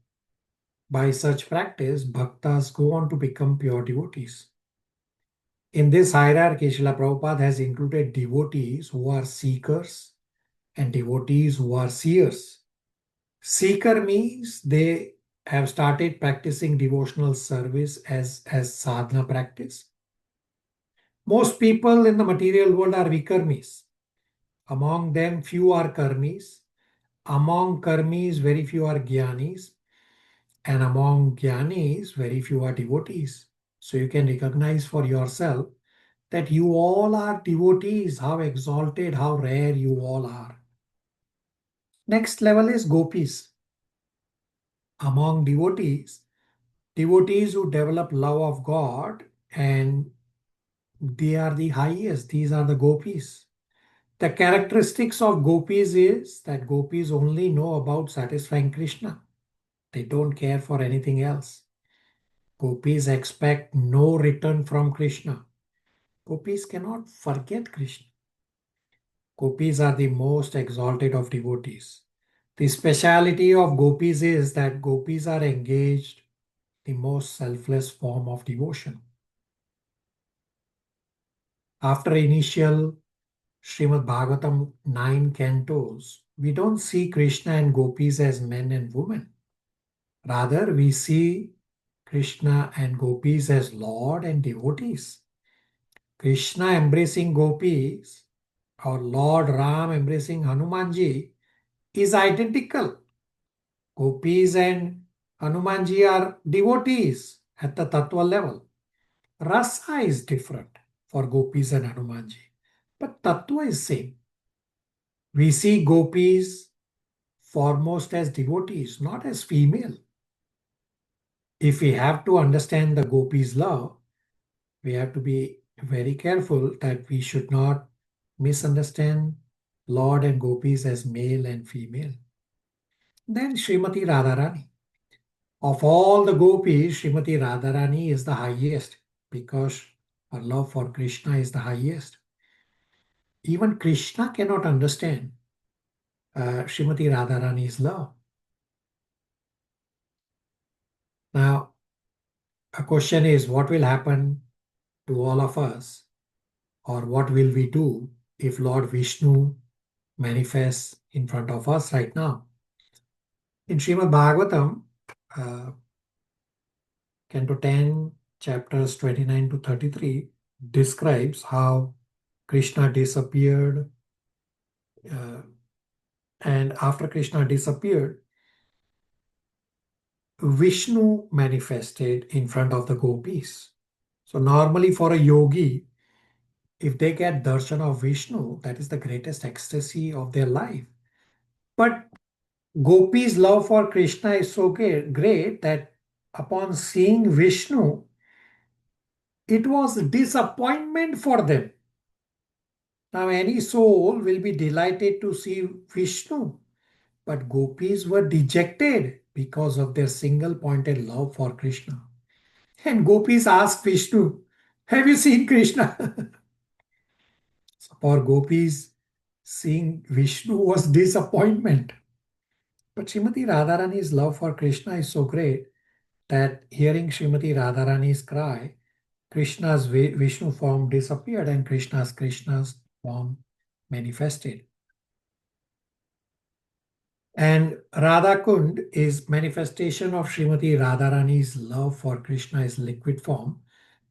by such practice, bhaktas go on to become pure devotees. In this hierarchy, Srila Prabhupada has included devotees who are seekers and devotees who are seers. Seeker means they have started practicing devotional service as sadhana practice. Most people in the material world are vikarmis. Among them, few are karmis. Among karmis, very few are jnanis. And among jnanis, very few are devotees. So you can recognize for yourself that you all are devotees, how exalted, how rare you all are. Next level is gopis. Among devotees who develop love of God, and they are the highest. These are the gopis. The characteristics of gopis is that gopis only know about satisfying Krishna. They don't care for anything else. Gopis expect no return from Krishna. Gopis cannot forget Krishna. Gopis are the most exalted of devotees. The speciality of gopis is that gopis are engaged the most selfless form of devotion. After initial Srimad Bhagavatam 9 cantos, we don't see Krishna and gopis as men and women. Rather, we see Krishna and gopis as Lord and devotees. Krishna embracing gopis or Lord Ram embracing Hanumanji is identical. Gopis and Hanumanji are devotees at the tattva level. Rasa is different for gopis and Hanumanji, but tattva is same. We see gopis foremost as devotees, not as female. If we have to understand the gopis' love, we have to be very careful that we should not misunderstand Lord and gopis as male and female. Then Srimati Radharani. Of all the gopis, Srimati Radharani is the highest because her love for Krishna is the highest. Even Krishna cannot understand Srimati Radharani's love. Now, a question is, what will happen to all of us, or what will we do if Lord Vishnu manifests in front of us right now? In Srimad Bhagavatam, Canto 10, chapters 29 to 33, describes how Krishna disappeared, and after Krishna disappeared, Vishnu manifested in front of the gopis. So normally for a yogi, if they get darshan of Vishnu, that is the greatest ecstasy of their life. But gopis' love for Krishna is so great that upon seeing Vishnu, it was disappointment for them. Now any soul will be delighted to see Vishnu, but gopis were dejected because of their single-pointed love for Krishna. And gopis asked Vishnu, have you seen Krishna? So for gopis, seeing Vishnu was disappointment. But Srimati Radharani's love for Krishna is so great that hearing Srimati Radharani's cry, Krishna's Vishnu form disappeared and Krishna's form manifested. And Radha Kund is manifestation of Srimati Radharani's love for Krishna's liquid form,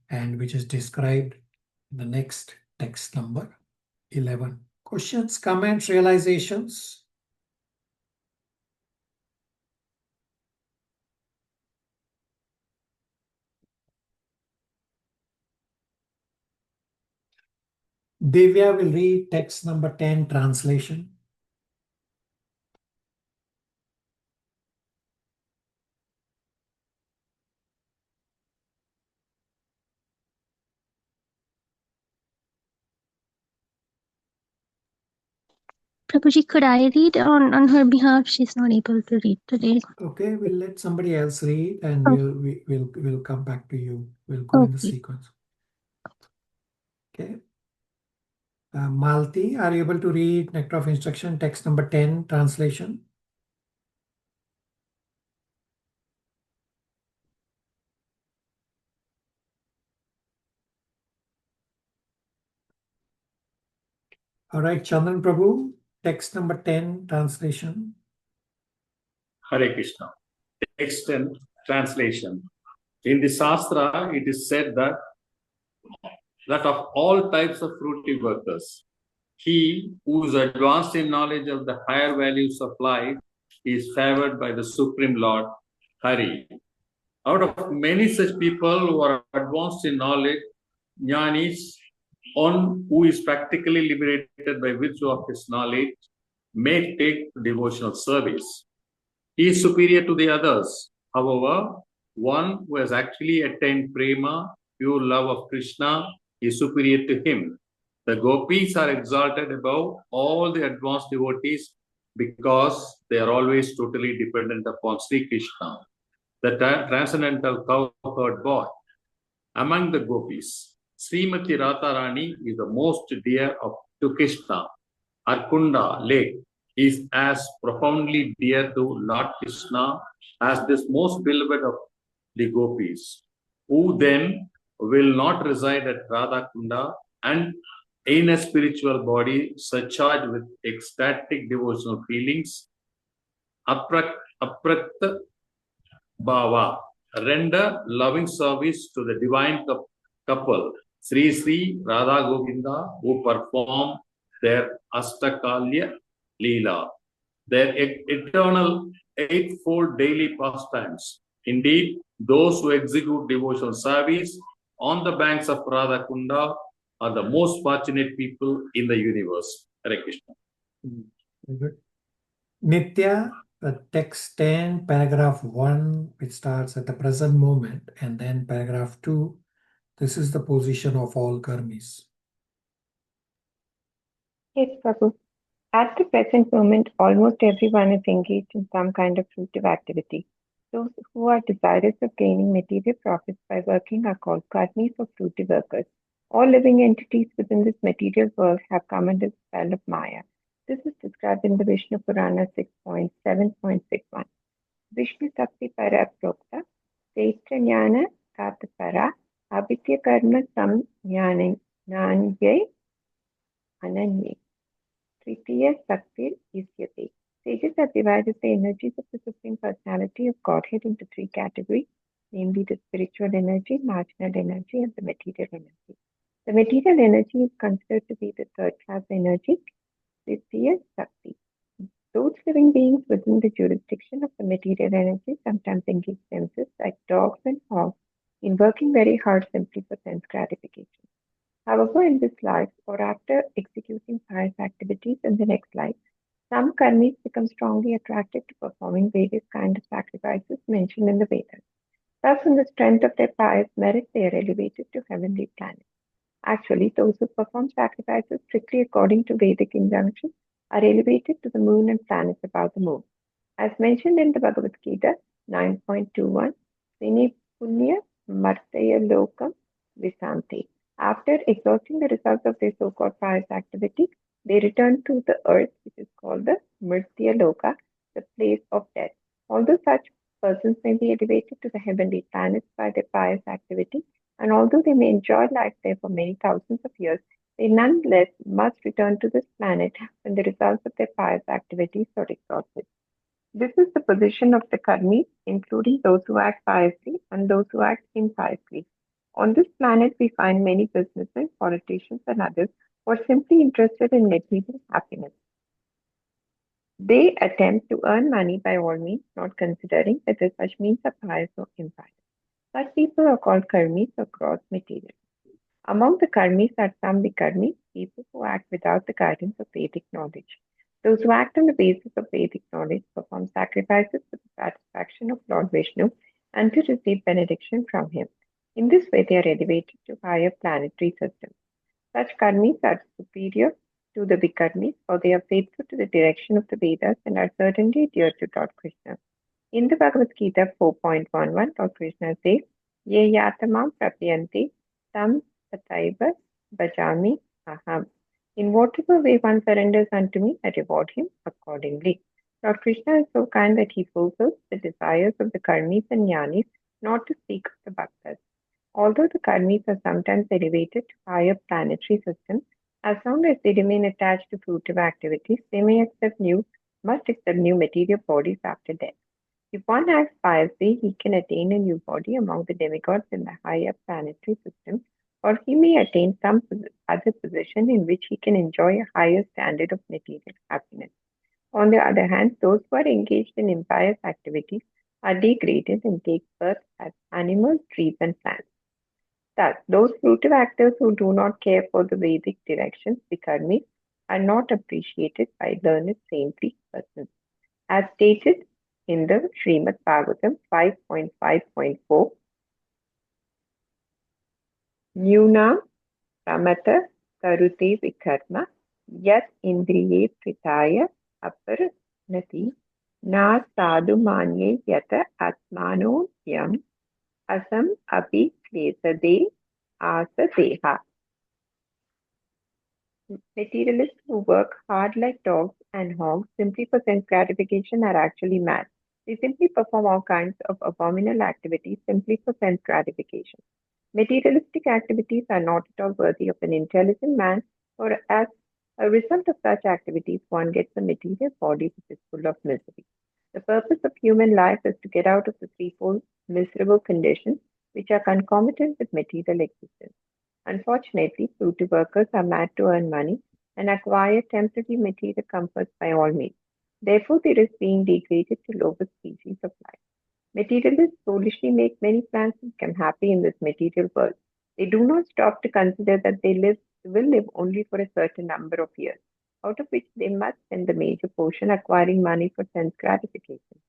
and which is described in the next text number 11. Questions, comments, realizations? Divya will read text number 10, translation. Prabhuji, could I read on her behalf? She's not able to read today. Okay, we'll let somebody else read, and we'll come back to you. We'll go in the sequence. Okay. Malti, are you able to read Nectar of Instruction, text number 10, translation? All right, Chandran Prabhu, text number 10, translation. Hare Krishna. Text 10, translation. In the Shastra, it is said that of all types of fruity workers, he who is advanced in knowledge of the higher values of life is favored by the Supreme Lord, Hari. Out of many such people who are advanced in knowledge, Jnanis, one who is practically liberated by virtue of his knowledge, may take devotional service. He is superior to the others. However, one who has actually attained prema, pure love of Krishna, is superior to him. The gopis are exalted above all the advanced devotees because they are always totally dependent upon Sri Krishna, the transcendental cow-herd boy. Among the gopis, Srimati Radharani is the most dear to Krishna. Arkunda lake is as profoundly dear to Lord Krishna as this most beloved of the gopis, who then will not reside at Radha Kunda and in a spiritual body surcharged with ecstatic devotional feelings, aprakta bhava, render loving service to the divine couple, Sri Sri Radha Govinda, who perform their Astakalya Leela, their eternal eightfold daily pastimes. Indeed, those who execute devotional service on the banks of Radha Kunda are the most fortunate people in the universe. Hare Krishna. Very good. Nitya, text 10, paragraph 1, which starts at the present moment, and then paragraph 2, this is the position of all karmis. Yes, Prabhu. At the present moment, almost everyone is engaged in some kind of fruitive activity. Those who are desirous of gaining material profits by working are called karmis or fruitive workers. All living entities within this material world have come under the spell of Maya. This is described in the Vishnu Purana 6.7.61. Vishnu Sakti Para Prokta, Sestra Jnana Katapara, Abhitya Karma Sam Jnane Ananye. Tritiya Saktir Isyate. Sages have divided the energies of the Supreme Personality of Godhead into three categories, namely the spiritual energy, marginal energy, and the material energy. The material energy is considered to be the third class energy, Tritiya Sakti. Those living beings within the jurisdiction of the material energy sometimes engage themselves, like dogs and hogs, in working very hard simply for sense gratification. However, in this life, or after executing pious activities in the next life, some karmis become strongly attracted to performing various kinds of sacrifices mentioned in the Vedas. Thus, on the strength of their pious merit, they are elevated to heavenly planets. Actually, those who perform sacrifices strictly according to Vedic injunctions are elevated to the moon and planets above the moon. As mentioned in the Bhagavad Gita 9.21, Sini Punya Martaya Lokam Visante. After exhausting the results of their so-called pious activity, they return to the earth, which is called the Mritya Loka, the place of death. Although such persons may be elevated to the heavenly planets by their pious activity, and although they may enjoy life there for many thousands of years, they nonetheless must return to this planet when the results of their pious activities are exhausted. This is the position of the karmis, including those who act piously and those who act impiously. On this planet, we find many businessmen, politicians, and others who are simply interested in material happiness. They attempt to earn money by all means, not considering whether such means are pious or impious. Such people are called karmis or gross material. Among the karmis are some vikarmis, people who act without the guidance of Vedic knowledge. Those who act on the basis of Vedic knowledge perform sacrifices for the satisfaction of Lord Vishnu and to receive benediction from him. In this way, they are elevated to higher planetary systems. Such karmis are superior to the vikarmis, for they are faithful to the direction of the Vedas and are certainly dear to Lord Krishna. In the Bhagavad Gita 4.11, Lord Krishna says, Ye yatamam prapyanti tam tataiva bhajami aham. In whatever way one surrenders unto me, I reward him accordingly. Lord Krishna is so kind that he fulfills the desires of the karmis and jnanis, not to speak of the bhaktas. Although the karmis are sometimes elevated to higher planetary systems, as long as they remain attached to fruitive activities, they must accept new material bodies after death. If one acts piously, he can attain a new body among the demigods in the higher planetary systems, or he may attain some other position in which he can enjoy a higher standard of material happiness. On the other hand, those who are engaged in impious activities are degraded and take birth as animals, trees, and plants. Thus, those fruitive actors who do not care for the Vedic directions, the karmis, are not appreciated by learned saintly persons. As stated in the Srimad Bhagavatam 5.5.4, Nyuna Pramata Karute Vikarma Yat Indriye Pritaya Aparnati Na Sadhu Manye Yata Atmano Yam Asam Api Klesade Asadeha. Materialists who work hard like dogs and hogs simply for sense gratification are actually mad. They simply perform all kinds of abominable activities simply for sense gratification. Materialistic activities are not at all worthy of an intelligent man, or as a result of such activities, one gets a material body which is full of misery. The purpose of human life is to get out of the threefold miserable conditions which are concomitant with material existence. Unfortunately, fruity workers are mad to earn money and acquire temporary material comforts by all means. Therefore, they risk being degraded to lower species of life. Materialists foolishly make many plans to become happy in this material world. They do not stop to consider that will live only for a certain number of years, out of which they must spend the major portion acquiring money for sense gratification.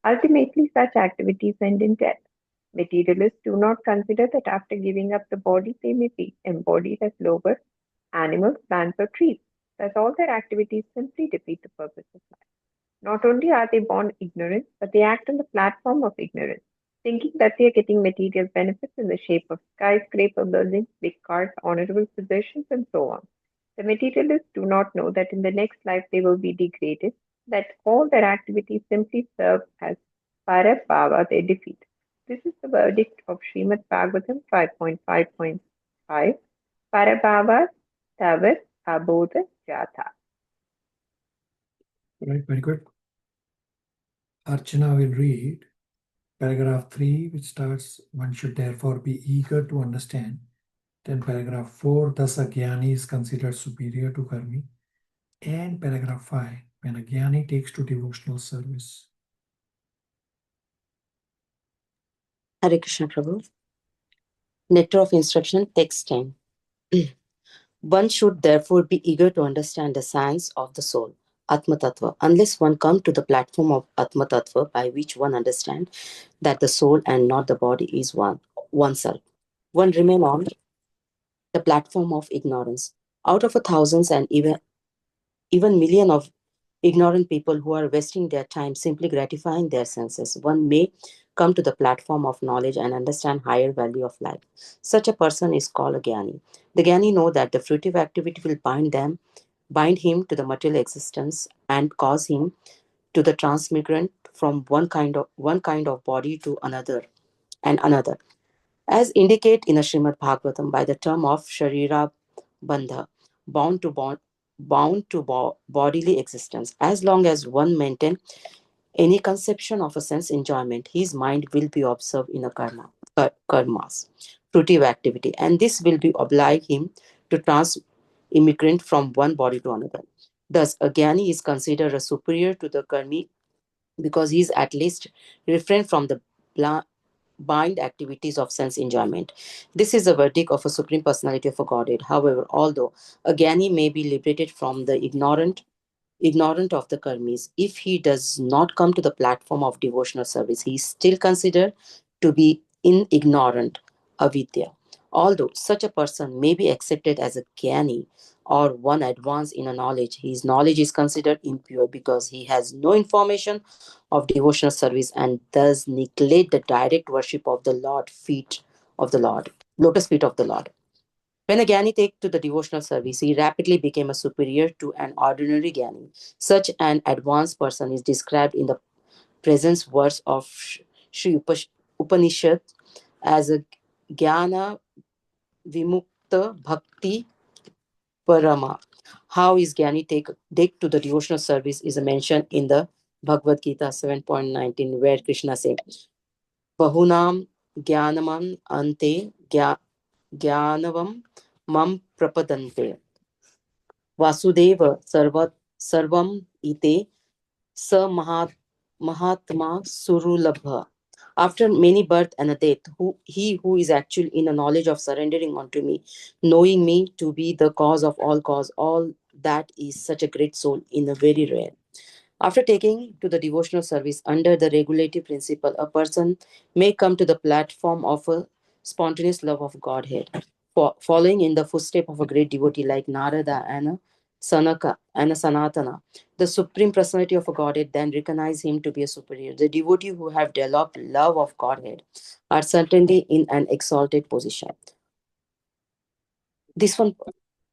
Ultimately, such activities end in death. Materialists do not consider that after giving up the body, they may be embodied as lower animals, plants, or trees. Thus, all their activities simply defeat the purpose of life. Not only are they born ignorant, but they act on the platform of ignorance, thinking that they are getting material benefits in the shape of skyscraper buildings, big cars, honorable positions, and so on. The materialists do not know that in the next life they will be degraded, that all their activities simply serve as parabhava, their defeat. This is the verdict of Srimad Bhagavatam 5.5.5, Parabhava Tavat Abodha Jatha. Right, very good. Archana will read paragraph 3, which starts, one should therefore be eager to understand. Then paragraph 4, thus a jnani is considered superior to karmi. And paragraph 5, when a jnani takes to devotional service. Hare Krishna Prabhu. Nectar of Instruction, Text 10. One should therefore be eager to understand the science of the soul, Atma Tattva, unless one come to the platform of Atma Tattva, by which one understands that the soul and not the body is oneself. One remain on the platform of ignorance. Out of a thousands and even million of ignorant people who are wasting their time simply gratifying their senses, one may come to the platform of knowledge and understand higher value of life. Such a person is called a jnani. The jnani know that the fruitive activity will bind him to the material existence and cause him to the transmigrant from one kind of body to another and another, as indicate in the Srimad Bhagavatam by the term of Sharira Bandha, bound to bodily existence. As long as one maintain any conception of a sense enjoyment, his mind will be observed in a karmas, fruitive activity, and this will be oblige him to immigrant from one body to another. Thus, a jnani is considered a superior to the karmi because he is at least refrained from the bind activities of sense enjoyment. This is the verdict of a Supreme Personality of a Godhead. However, although a Jnani may be liberated from the ignorant of the karmis, if he does not come to the platform of devotional service, he is still considered to be in ignorant, avidya. Although such a person may be accepted as a jnani or one advanced in a knowledge, his knowledge is considered impure because he has no information of devotional service and thus neglect the direct worship of the lotus feet of the Lord. When a Jnani take to the devotional service, he rapidly became a superior to an ordinary Jnani. Such an advanced person is described in the present verse of Sri Upanishad as a Jnana Vimukta Bhakti Parama. How is Jnani take to the devotional service is mentioned in the Bhagavad Gita 7.19, where Krishna says, Bahunam Jnanamam Ante Jnanavam Mam Prapadante. Vasudeva Sarvam Ite Sa Mahatma Surulabha. After many birth and a death, he who is actual in a knowledge of surrendering unto me, knowing me to be the cause, all that is such a great soul in a very rare. After taking to the devotional service under the regulative principle, a person may come to the platform of a spontaneous love of Godhead, following in the footsteps of a great devotee like Narada and Sanaka and Sanatana. The Supreme Personality of a Godhead then recognize him to be a superior. The devotee who have developed love of Godhead are certainly in an exalted position. This one,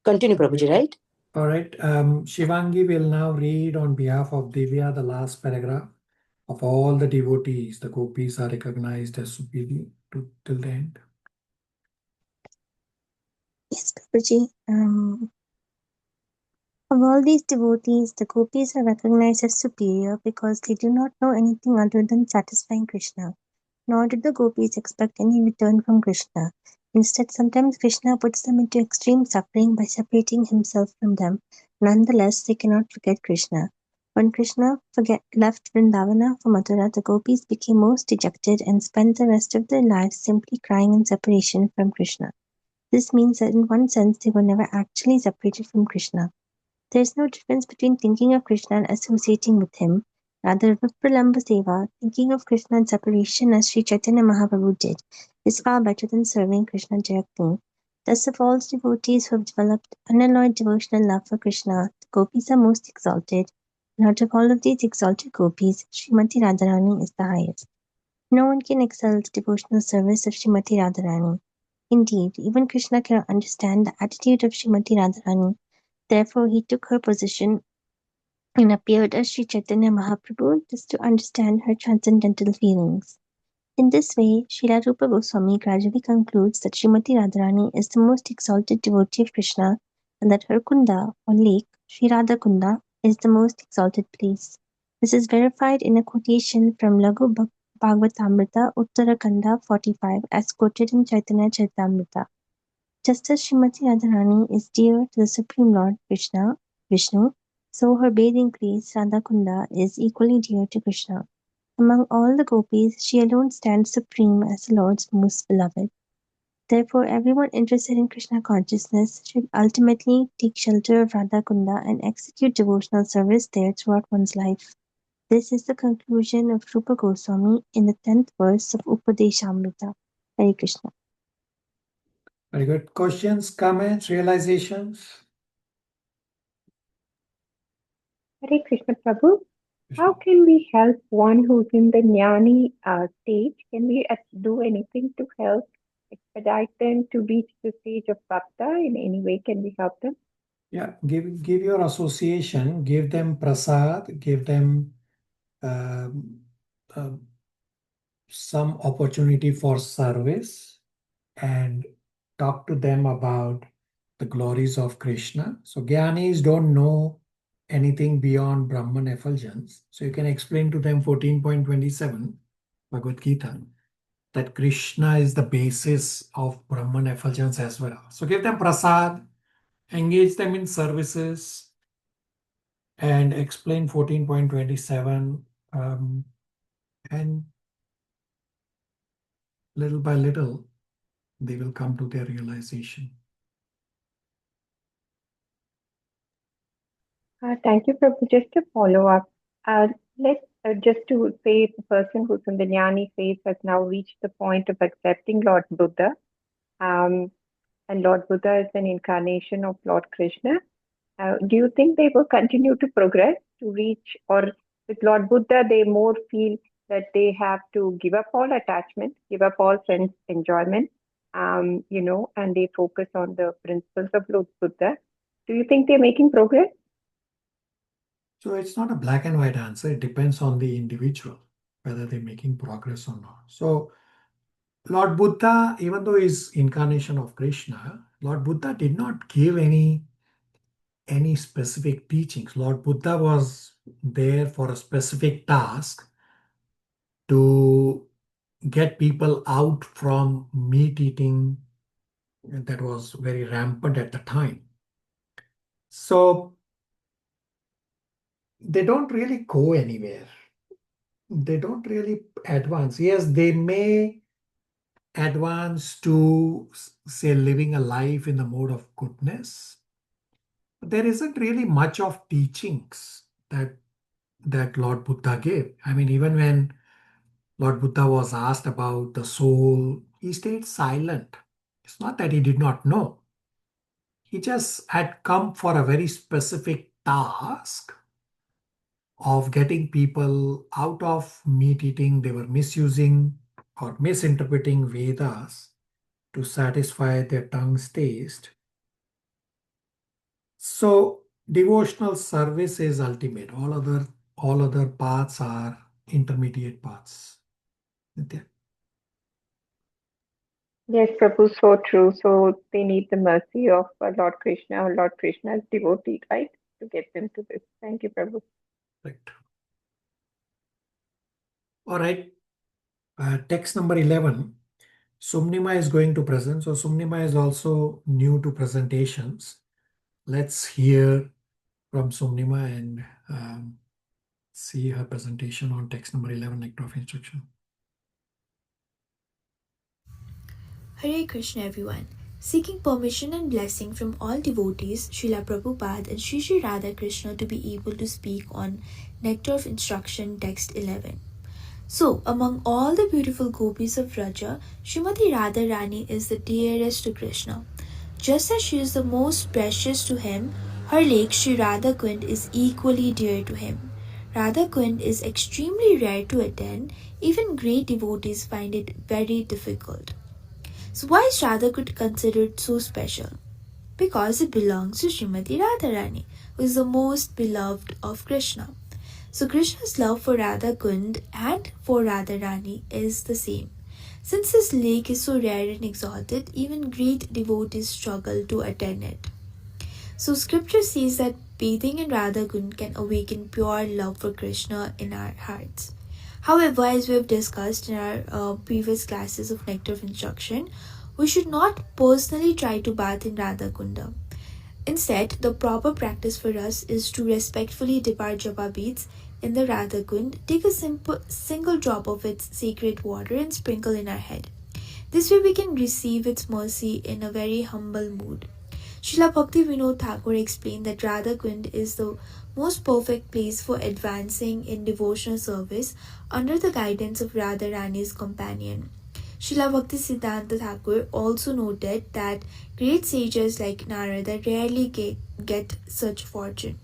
continue Prabhuji, right? All right. Shivangi will now read on behalf of Divya the last paragraph Of all the devotees, the gopis are recognized as superior till the end. Yes, Prabhuji. Of all these devotees, the gopis are recognized as superior because they do not know anything other than satisfying Krishna. Nor did the gopis expect any return from Krishna. Instead, sometimes Krishna puts them into extreme suffering by separating himself from them. Nonetheless, they cannot forget Krishna. When Krishna left Vrindavana for Mathura, the gopis became most dejected and spent the rest of their lives simply crying in separation from Krishna. This means that in one sense they were never actually separated from Krishna. There is no difference between thinking of Krishna and associating with him. Rather, Vipralamba Seva, thinking of Krishna in separation as Sri Chaitanya Mahaprabhu did, is far better than serving Krishna directly. Thus, of all devotees who have developed unalloyed devotional love for Krishna, the gopis are most exalted, and out of all of these exalted gopis, Srimati Radharani is the highest. No one can excel the devotional service of Srimati Radharani. Indeed, even Krishna cannot understand the attitude of Srimati Radharani. Therefore, he took her position and appeared as Sri Chaitanya Mahaprabhu just to understand her transcendental feelings. In this way, Srila Rupa Goswami gradually concludes that Srimati Radharani is the most exalted devotee of Krishna and that her kunda or lake, Sri Radha Kunda, is the most exalted place. This is verified in a quotation from Laghu Bhagavatamrita Uttarakanda 45 as quoted in Chaitanya Charitamrita. Just as Srimati Radharani is dear to the Supreme Lord Krishna, Vishnu, so her bathing place, Radhakunda, is equally dear to Krishna. Among all the gopis, she alone stands supreme as the Lord's most beloved. Therefore, everyone interested in Krishna consciousness should ultimately take shelter of Radhakunda and execute devotional service there throughout one's life. This is the conclusion of Rupa Goswami in the 10th verse of Upadeshamrita. Hare Krishna. Very good. Questions, comments, realizations? Hare Krishna Prabhu. Krishna. How can we help one who's in the jnani stage? Can we do anything to help expedite them to reach the stage of bhakta? In any way, can we help them? Yeah, give your association, give them prasad, give them um, uh, some opportunity for service, and talk to them about the glories of Krishna. So Gyanis don't know anything beyond Brahman effulgence. So you can explain to them 14.27 Bhagavad Gita that Krishna is the basis of Brahman effulgence as well. So give them prasad, engage them in services, and explain 14.27, and little by little they will come to their realization. Thank you, Prabhu. Just to follow up, let's just to say the person who's in the jnani phase has now reached the point of accepting Lord Buddha, and Lord Buddha is an incarnation of Lord Krishna. Do you think they will continue to progress to reach, or with Lord Buddha, they more feel that they have to give up all attachment, give up all sense enjoyment, and they focus on the principles of Lord Buddha? Do you think they're making progress? So it's not a black and white answer. It depends on the individual, whether they're making progress or not. So Lord Buddha, even though he's incarnation of Krishna, Lord Buddha did not give any specific teachings. Lord Buddha was there for a specific task to get people out from meat eating that was very rampant at the time. So they don't really go anywhere. They don't really advance. Yes, they may advance to, say, living a life in the mode of goodness. But there isn't really much of teachings that Lord Buddha gave. I mean, even when Lord Buddha was asked about the soul, he stayed silent. It's not that he did not know. He just had come for a very specific task of getting people out of meat eating. They were misusing or misinterpreting Vedas to satisfy their tongue's taste. So devotional service is ultimate. All other paths are intermediate paths. Nitya? Yes, Prabhu, so true. So they need the mercy of Lord Krishna or Lord Krishna's devotee, right, to get them to this. Thank you, Prabhu. Right. All right. Text number 11. Sumnima is going to present. So Sumnima is also new to presentations. Let's hear from Sumnima and see her presentation on text number 11, Nectar of Instruction. Hare Krishna everyone. Seeking permission and blessing from all devotees, Srila Prabhupada and Sri Sri Radha Krishna to be able to speak on Nectar of Instruction, text 11. So, among all the beautiful gopis of Vraja, Srimati Radharani is the dearest to Krishna. Just as she is the most precious to him, her lake Sri Radha Kund is equally dear to him. Radha Kund is extremely rare to attend, even great devotees find it very difficult. So why is Radha Kund considered so special? Because it belongs to Srimati Radharani, who is the most beloved of Krishna. So Krishna's love for Radha Kund and for Radharani is the same. Since this lake is so rare and exalted, even great devotees struggle to attain it. So scripture says that bathing in Radha Kund can awaken pure love for Krishna in our hearts. However, as we have discussed in our previous classes of Nectar of Instruction, we should not personally try to bath in Radha Kunda. Instead, the proper practice for us is to respectfully dip our japa beads in the Radha Kund, take a single drop of its sacred water and sprinkle in our head. This way we can receive its mercy in a very humble mood. Srila Bhakti Vinod Thakur explained that Radha Kund is the most perfect place for advancing in devotional service under the guidance of Radharani's companion. Srila Bhakti Siddhanta Thakur also noted that great sages like Narada rarely get such fortune.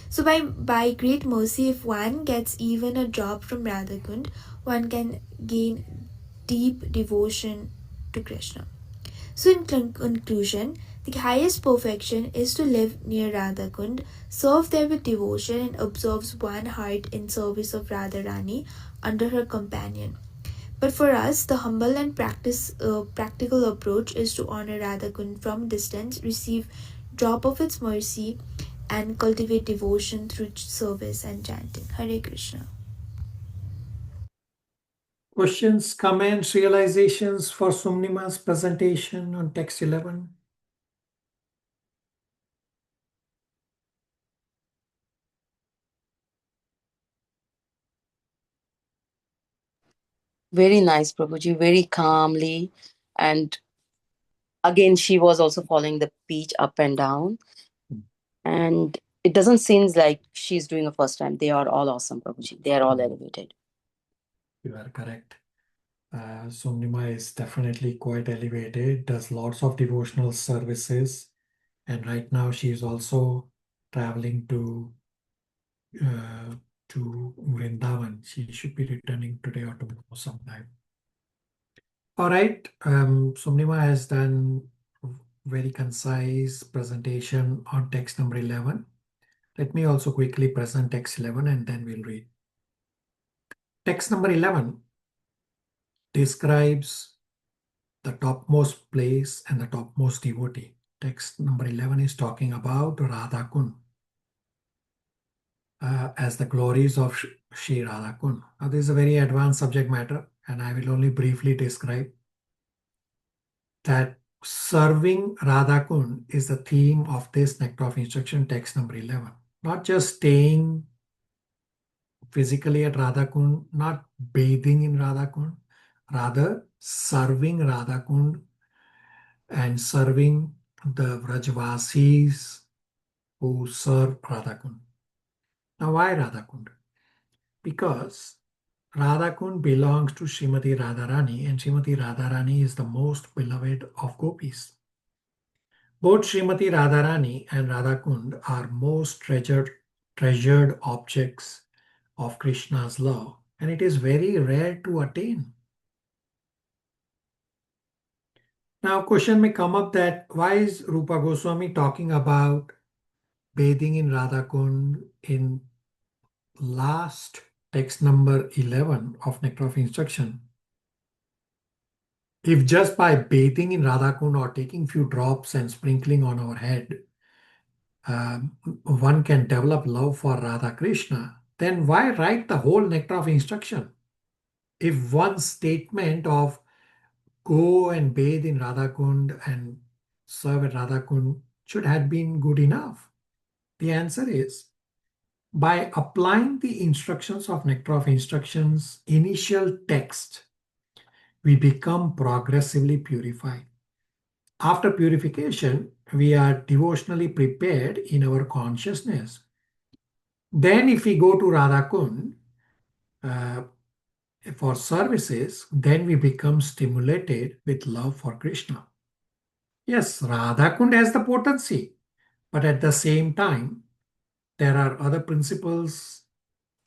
So by great mercy, if one gets even a drop from Radha Kund, one can gain deep devotion to Krishna. So in conclusion, the highest perfection is to live near Radha Kund, serve there with devotion and observe one heart in service of Radharani under her companion. But for us, the humble and practical approach is to honor Radha Kund from distance, receive drop of its mercy, and cultivate devotion through service and chanting. Hare Krishna. Questions, comments, realizations for Sumnima's presentation on text 11? Very nice, Prabhuji, very calmly. And again, she was also following the pitch up and down. And it doesn't seem like she's doing a first time. They are all awesome, Prabhuji. They are all elevated. You are correct. Sumnima is definitely quite elevated, does lots of devotional services. And right now she is also traveling to Vrindavan. She should be returning today or tomorrow sometime. All right, Sumnima has done very concise presentation on text number 11. Let me also quickly present text 11 and then we'll read. Text number 11 describes the topmost place and the topmost devotee. Text number 11 is talking about Radha Kund as the glories of Shri Radha Kund. Now, this is a very advanced subject matter, and I will only briefly describe that serving Radha Kund is the theme of this Nectar of Instruction, text number 11. Not just staying physically at Radha Kund, not bathing in Radha Kund, rather serving Radha Kund and serving the Vrajvasis who serve Radha Kund. Now, why Radha Kund? Because Radha Kund belongs to Srimati Radharani, and Srimati Radharani is the most beloved of gopis. Both Srimati Radharani and Radha Kund are most treasured objects of Krishna's love, and it is very rare to attain. Now, question may come up that why is Rupa Goswami talking about bathing in Radha Kund in last text number 11 of Nectar of Instruction, if just by bathing in Radhakund or taking few drops and sprinkling on our head, one can develop love for Radha Krishna, then why write the whole Nectar of Instruction? If one statement of go and bathe in Radhakund and serve at Radhakund should have been good enough. The answer is, by applying the instructions of Nectar of Instructions initial text, we become progressively purified. After purification, we are devotionally prepared in our consciousness. Then if we go to Radhakund for services, then we become stimulated with love for Krishna. Yes, Radhakund has the potency, but at the same time, there are other principles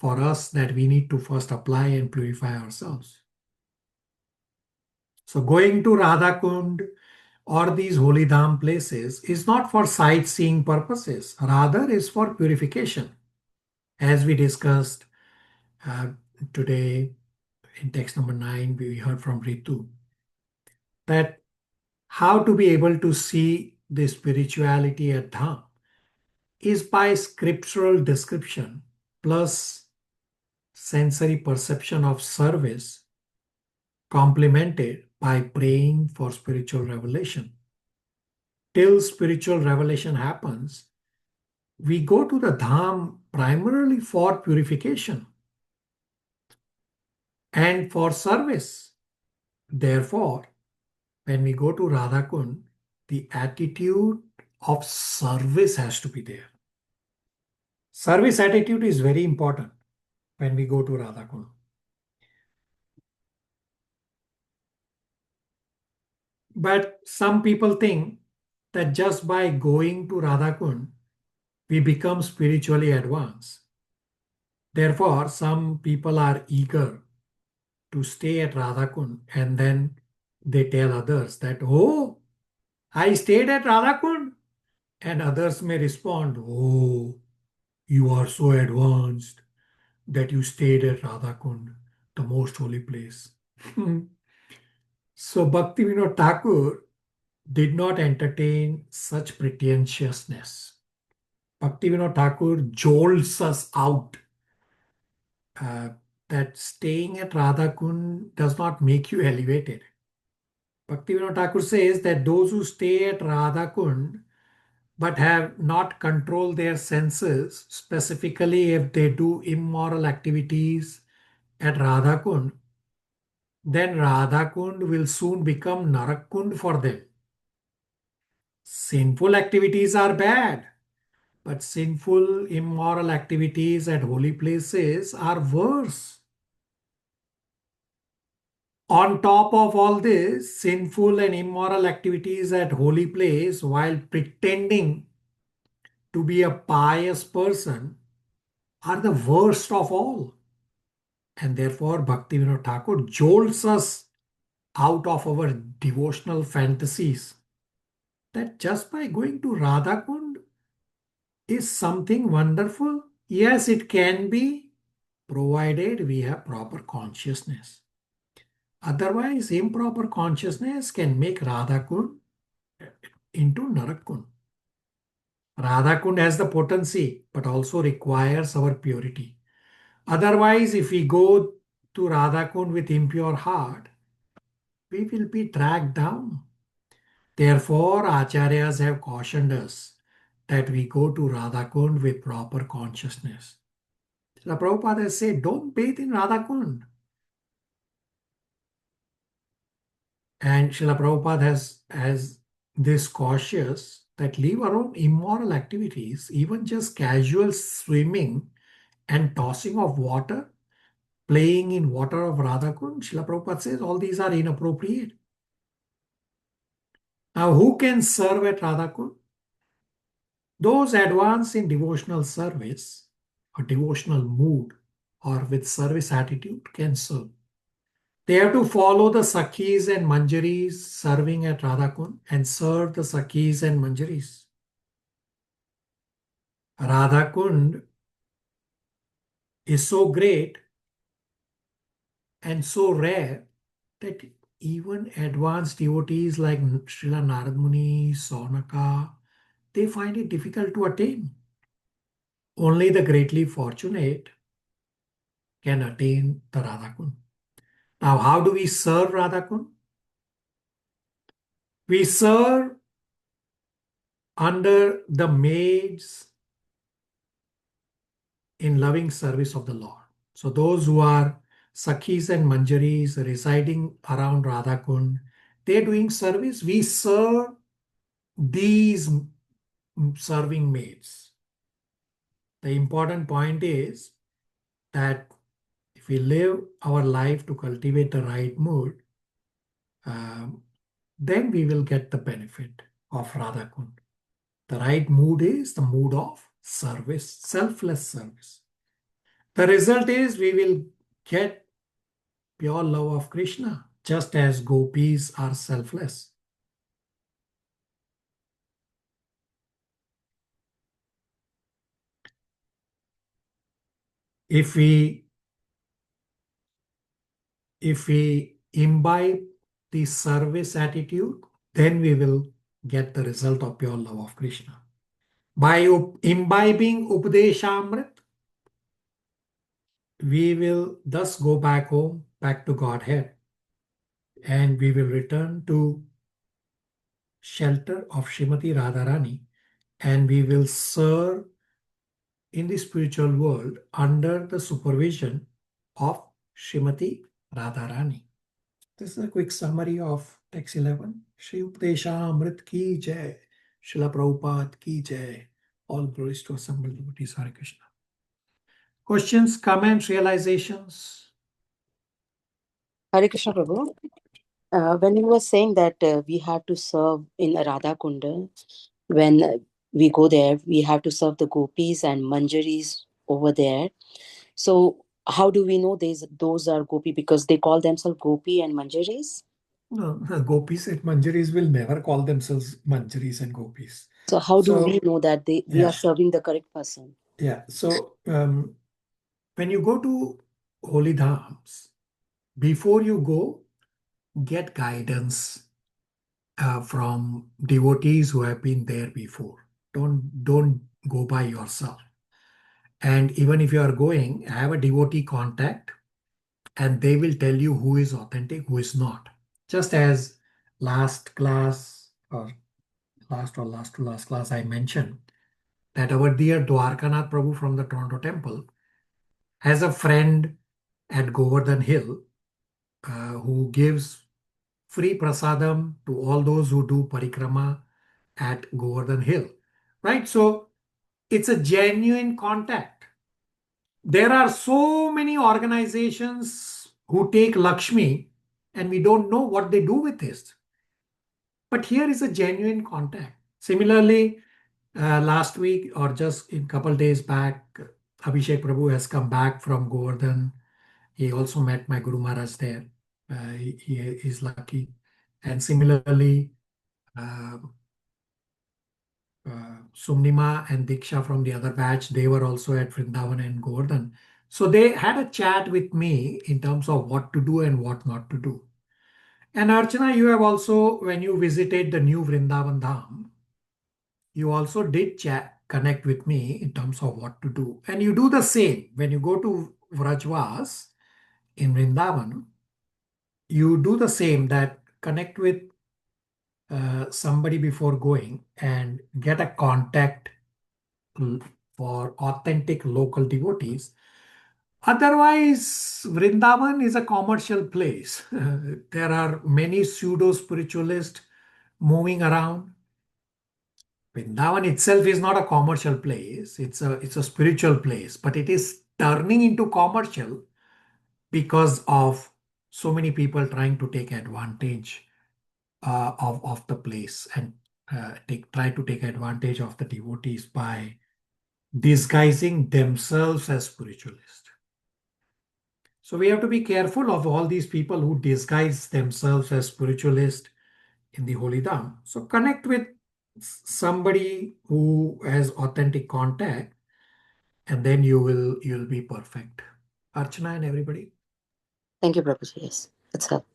for us that we need to first apply and purify ourselves. So going to Radhakund or these holy dham places is not for sightseeing purposes, rather is for purification. As we discussed today in text number 9, we heard from Ritu that how to be able to see the spirituality at dham is by scriptural description plus sensory perception of service complemented by praying for spiritual revelation. Till spiritual revelation happens, we go to the dham primarily for purification and for service. Therefore, when we go to Radhakund, the attitude of service has to be there. Service attitude is very important when we go to Radhakund. But some people think that just by going to Radhakund, we become spiritually advanced. Therefore, some people are eager to stay at Radhakund and then they tell others that, oh, I stayed at Radhakund. And others may respond, oh, you are so advanced that you stayed at Radhakund, the most holy place. So Bhaktivinoda Thakur did not entertain such pretentiousness. Bhaktivinoda Thakur jolts us out that staying at Radhakund does not make you elevated. Bhaktivinoda Thakur says that those who stay at Radhakund but have not controlled their senses, specifically if they do immoral activities at Radhakund, then Radhakund will soon become Narakund for them. Sinful activities are bad, but sinful, immoral activities at holy places are worse. On top of all this, sinful and immoral activities at holy place while pretending to be a pious person are the worst of all. And therefore, Bhaktivinoda Thakur jolts us out of our devotional fantasies that just by going to Radhakund is something wonderful. Yes, it can be, provided we have proper consciousness. Otherwise, improper consciousness can make Radhakund into Narakund. Radhakund has the potency, but also requires our purity. Otherwise, if we go to Radhakund with impure heart, we will be dragged down. Therefore, Acharyas have cautioned us that we go to Radhakund with proper consciousness. The Prabhupada has said, don't bathe in Radhakund. And Srila Prabhupada has this cautious that leave our own immoral activities, even just casual swimming and tossing of water, playing in water of Radhakund. Srila Prabhupada says all these are inappropriate. Now, who can serve at Radhakund? Those advanced in devotional service or devotional mood or with service attitude can serve. They have to follow the Sakhis and Manjaris serving at Radhakund and serve the Sakhis and Manjaris. Radhakund is so great and so rare that even advanced devotees like Srila Narad Muni, Saunaka, they find it difficult to attain. Only the greatly fortunate can attain the Radhakun. Now, how do we serve Radhakun? We serve under the maids in loving service of the Lord. So those who are Sakhis and Manjaris residing around Radhakund, they're doing service. We serve these serving maids. The important point is that if we live our life to cultivate the right mood, then we will get the benefit of Radhakund. The right mood is the mood of service, selfless service. The result is we will get pure love of Krishna, just as gopis are selfless. If we imbibe the service attitude, then we will get the result of pure love of Krishna. By imbibing Upadeshamrit, we will thus go back home, back to Godhead, and we will return to shelter of Srimati Radharani, and we will serve in the spiritual world under the supervision of Srimati Radharani. This is a quick summary of text 11. Shri Upadeshamrit ki jai, Srila Prabhupada ki jai. All glories to assembled devotees. Hare Krishna. Questions, comments, realizations? Hare Krishna Prabhu. When you were saying that we have to serve in a Radha Kunda, when we go there, we have to serve the gopis and manjaris over there. So how do we know those are gopi? Because they call themselves gopi and manjaris? No, gopis and manjaris will never call themselves manjaris and gopis. So how do we know that we are serving the correct person? Yeah. So when you go to holy dhams, before you go, get guidance from devotees who have been there before. Don't go by yourself. And even if you are going, have a devotee contact, and they will tell you who is authentic, who is not. Just as last class or last to last class, I mentioned that our dear Dwarkanath Prabhu from the Toronto Temple has a friend at Govardhan Hill who gives free prasadam to all those who do parikrama at Govardhan Hill, right? So it's a genuine contact. There are so many organizations who take Lakshmi and we don't know what they do with this. But here is a genuine contact. Similarly, last week or just a couple days back, Abhishek Prabhu has come back from Govardhan. He also met my Guru Maharaj there. He is lucky. And similarly, Sumnima and Diksha from the other batch, they were also at Vrindavan and Govardhan. So they had a chat with me in terms of what to do and what not to do. And Archana, you have also, when you visited the new Vrindavan Dham, you also did connect with me in terms of what to do. And you do the same. When you go to Vrajvas in Vrindavan, you do the same, that connect with somebody before going and get a contact for authentic local devotees. Otherwise, Vrindavan is a commercial place. There are many pseudo-spiritualists moving around. Vrindavan itself is not a commercial place. It's a spiritual place, but it is turning into commercial because of so many people trying to take advantage of the place and try to take advantage of the devotees by disguising themselves as spiritualists. So we have to be careful of all these people who disguise themselves as spiritualists in the Holy Dham. So connect with somebody who has authentic contact, and then you'll be perfect. Archana and everybody. Thank you, Prabhuji. Yes, it's help.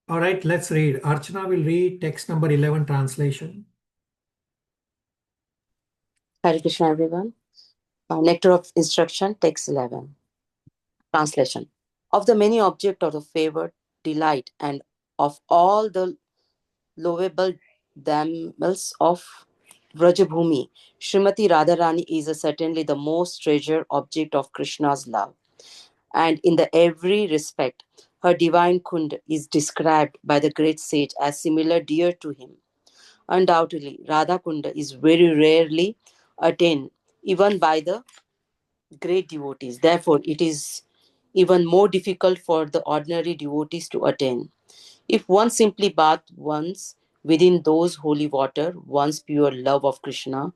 All right, let's read. Archana will read text number 11 translation. Hare Krishna, everyone. Nectar of Instruction, text 11. Translation. Of the many objects of the favor, delight, and of all the lovable damsels of Vrajabhumi, Srimati Radharani is certainly the most treasured object of Krishna's love. And in the every respect, her divine kund is described by the great sage as similar dear to him. Undoubtedly, Radha Kunda is very rarely attained even by the great devotees. Therefore, it is even more difficult for the ordinary devotees to attain. If one simply bathed once within those holy water, one's pure love of Krishna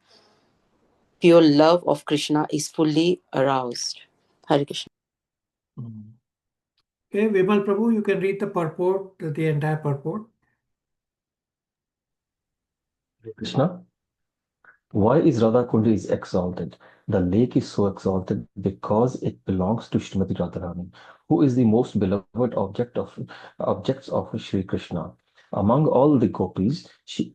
is fully aroused. Hare Krishna. Okay, Vimal Prabhu, you can read the purport, the entire purport. Krishna, why is Radha Kund is exalted? The lake is so exalted because it belongs to Srimati Radharani, who is the most beloved objects of Sri Krishna. Among all the gopis, she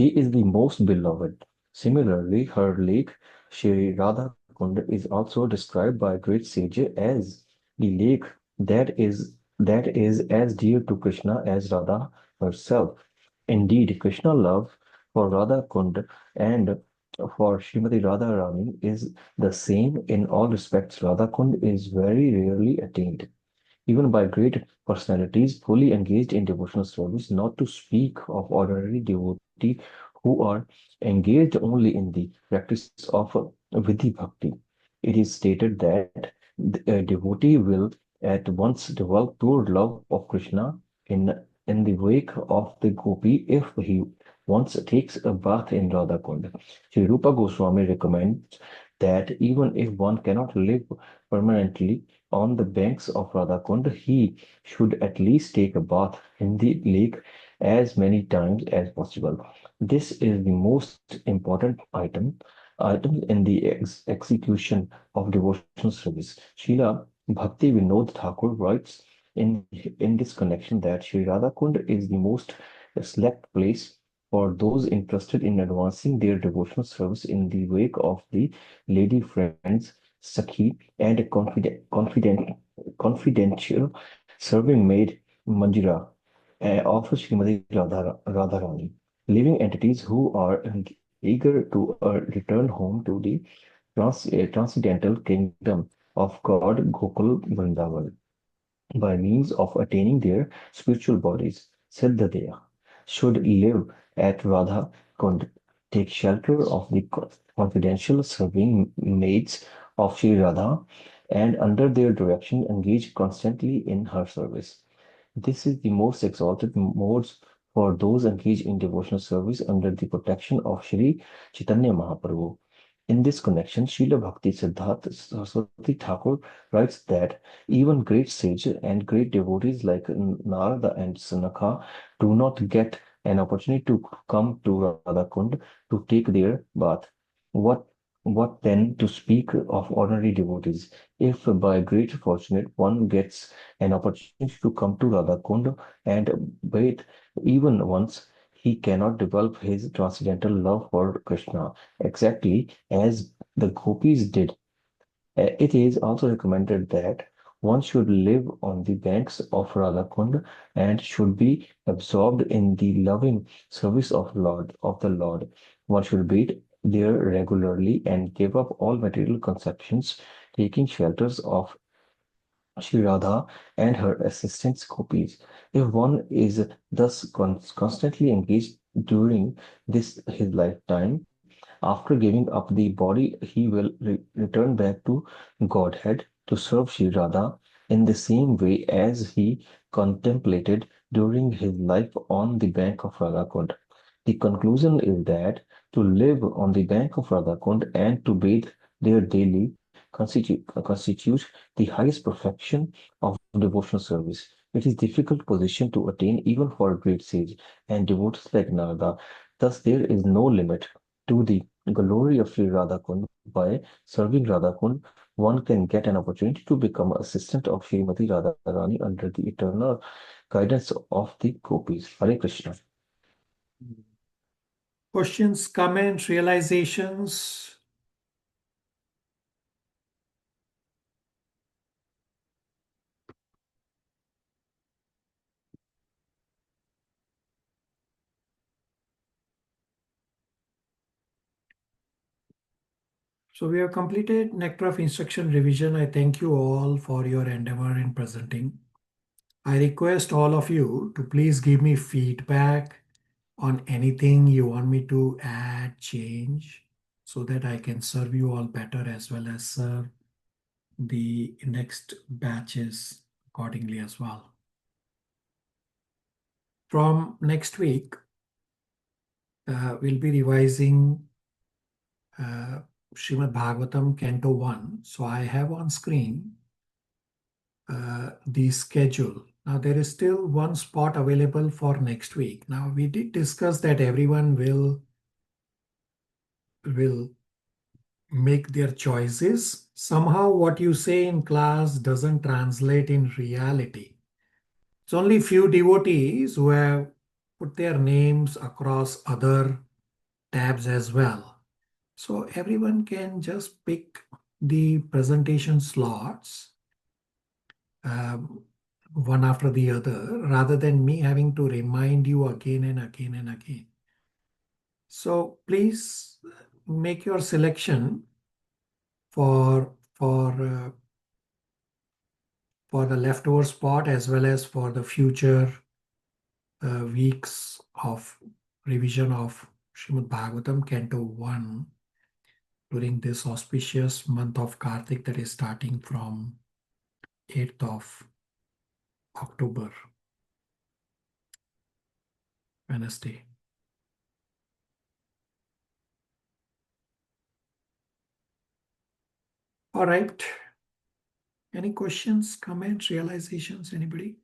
is the most beloved. Similarly, her lake, Sri Radha Kund, is also described by great sage as the lake that is as dear to Krishna as Radha herself. Indeed, Krishna love for Radha Kund and for Srimati Radharani is the same in all respects. Radha Kund is very rarely attained, even by great personalities fully engaged in devotional service, not to speak of ordinary devotees who are engaged only in the practice of Vidhi Bhakti. It is stated that a devotee will at once develop pure love of Krishna in the wake of the gopi if he once takes a bath in Radha Kund. Sri Rupa Goswami recommends that even if one cannot live permanently on the banks of Radhakund, he should at least take a bath in the lake as many times as possible. This is the most important item in the execution of devotional service. Srila Bhakti Vinod Thakur writes in this connection that Sri Radhakund is the most select place for those interested in advancing their devotional service in the wake of the lady friends, Sakhi, and confidential serving maid Manjira of Srimati Radharani, living entities who are eager to return home to the transcendental kingdom of God Gokul Vrindavan by means of attaining their spiritual bodies. Siddhadeya should live at Radha Kund, take shelter of the confidential serving maids of Sri Radha, and under their direction engage constantly in her service. This is the most exalted modes for those engaged in devotional service under the protection of Sri Chaitanya Mahaprabhu. In this connection, Srila Bhakti Siddhanta Saraswati Thakur writes that even great sages and great devotees like Narada and Sanakha do not get an opportunity to come to Radhakund to take their bath. What what then to speak of ordinary devotees? If by great fortune one gets an opportunity to come to Radhakund and bathe even once, he cannot develop his transcendental love for Krishna exactly as the gopis did. It is also recommended that one should live on the banks of Radhakund and should be absorbed in the loving service of the Lord. One should bathe there regularly and give up all material conceptions, taking shelters of Sri Radha and her assistants gopis. If one is thus constantly engaged during this his lifetime, after giving up the body, he will return back to Godhead to serve Sri Radha in the same way as he contemplated during his life on the bank of Radhakund. The conclusion is that to live on the bank of Radhakund and to bathe there daily constitutes the highest perfection of devotional service. It is difficult position to attain even for a great sage and devotees like Narada. Thus, there is no limit to the glory of Sri Radhakund by serving Radhakund one can get an opportunity to become assistant of Srimati Radharani under the eternal guidance of the gopis. Hare Krishna. Questions, comments, realizations? So we have completed Nectar of Instruction revision. I thank you all for your endeavor in presenting. I request all of you to please give me feedback on anything you want me to add, change, so that I can serve you all better as well as serve the next batches accordingly as well. From next week, we'll be revising Srimad Bhagavatam Canto 1. So I have on screen the schedule. Now there is still one spot available for next week. Now we did discuss that everyone will make their choices. Somehow what you say in class doesn't translate in reality. It's only few devotees who have put their names across other tabs as well. So everyone can just pick the presentation slots one after the other, rather than me having to remind you again and again and again. So please make your selection for the leftover spot as well as for the future weeks of revision of Srimad Bhagavatam Canto 1 during this auspicious month of Kartik that is starting from 8th of October, Wednesday. All right. Any questions, comments, realizations, anybody?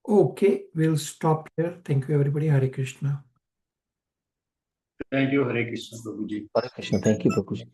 Okay, we'll stop here. Thank you, everybody. Hare Krishna. Thank you, Hare Krishna, Prabhuji. Hare Krishna. Thank you, Prabhuji.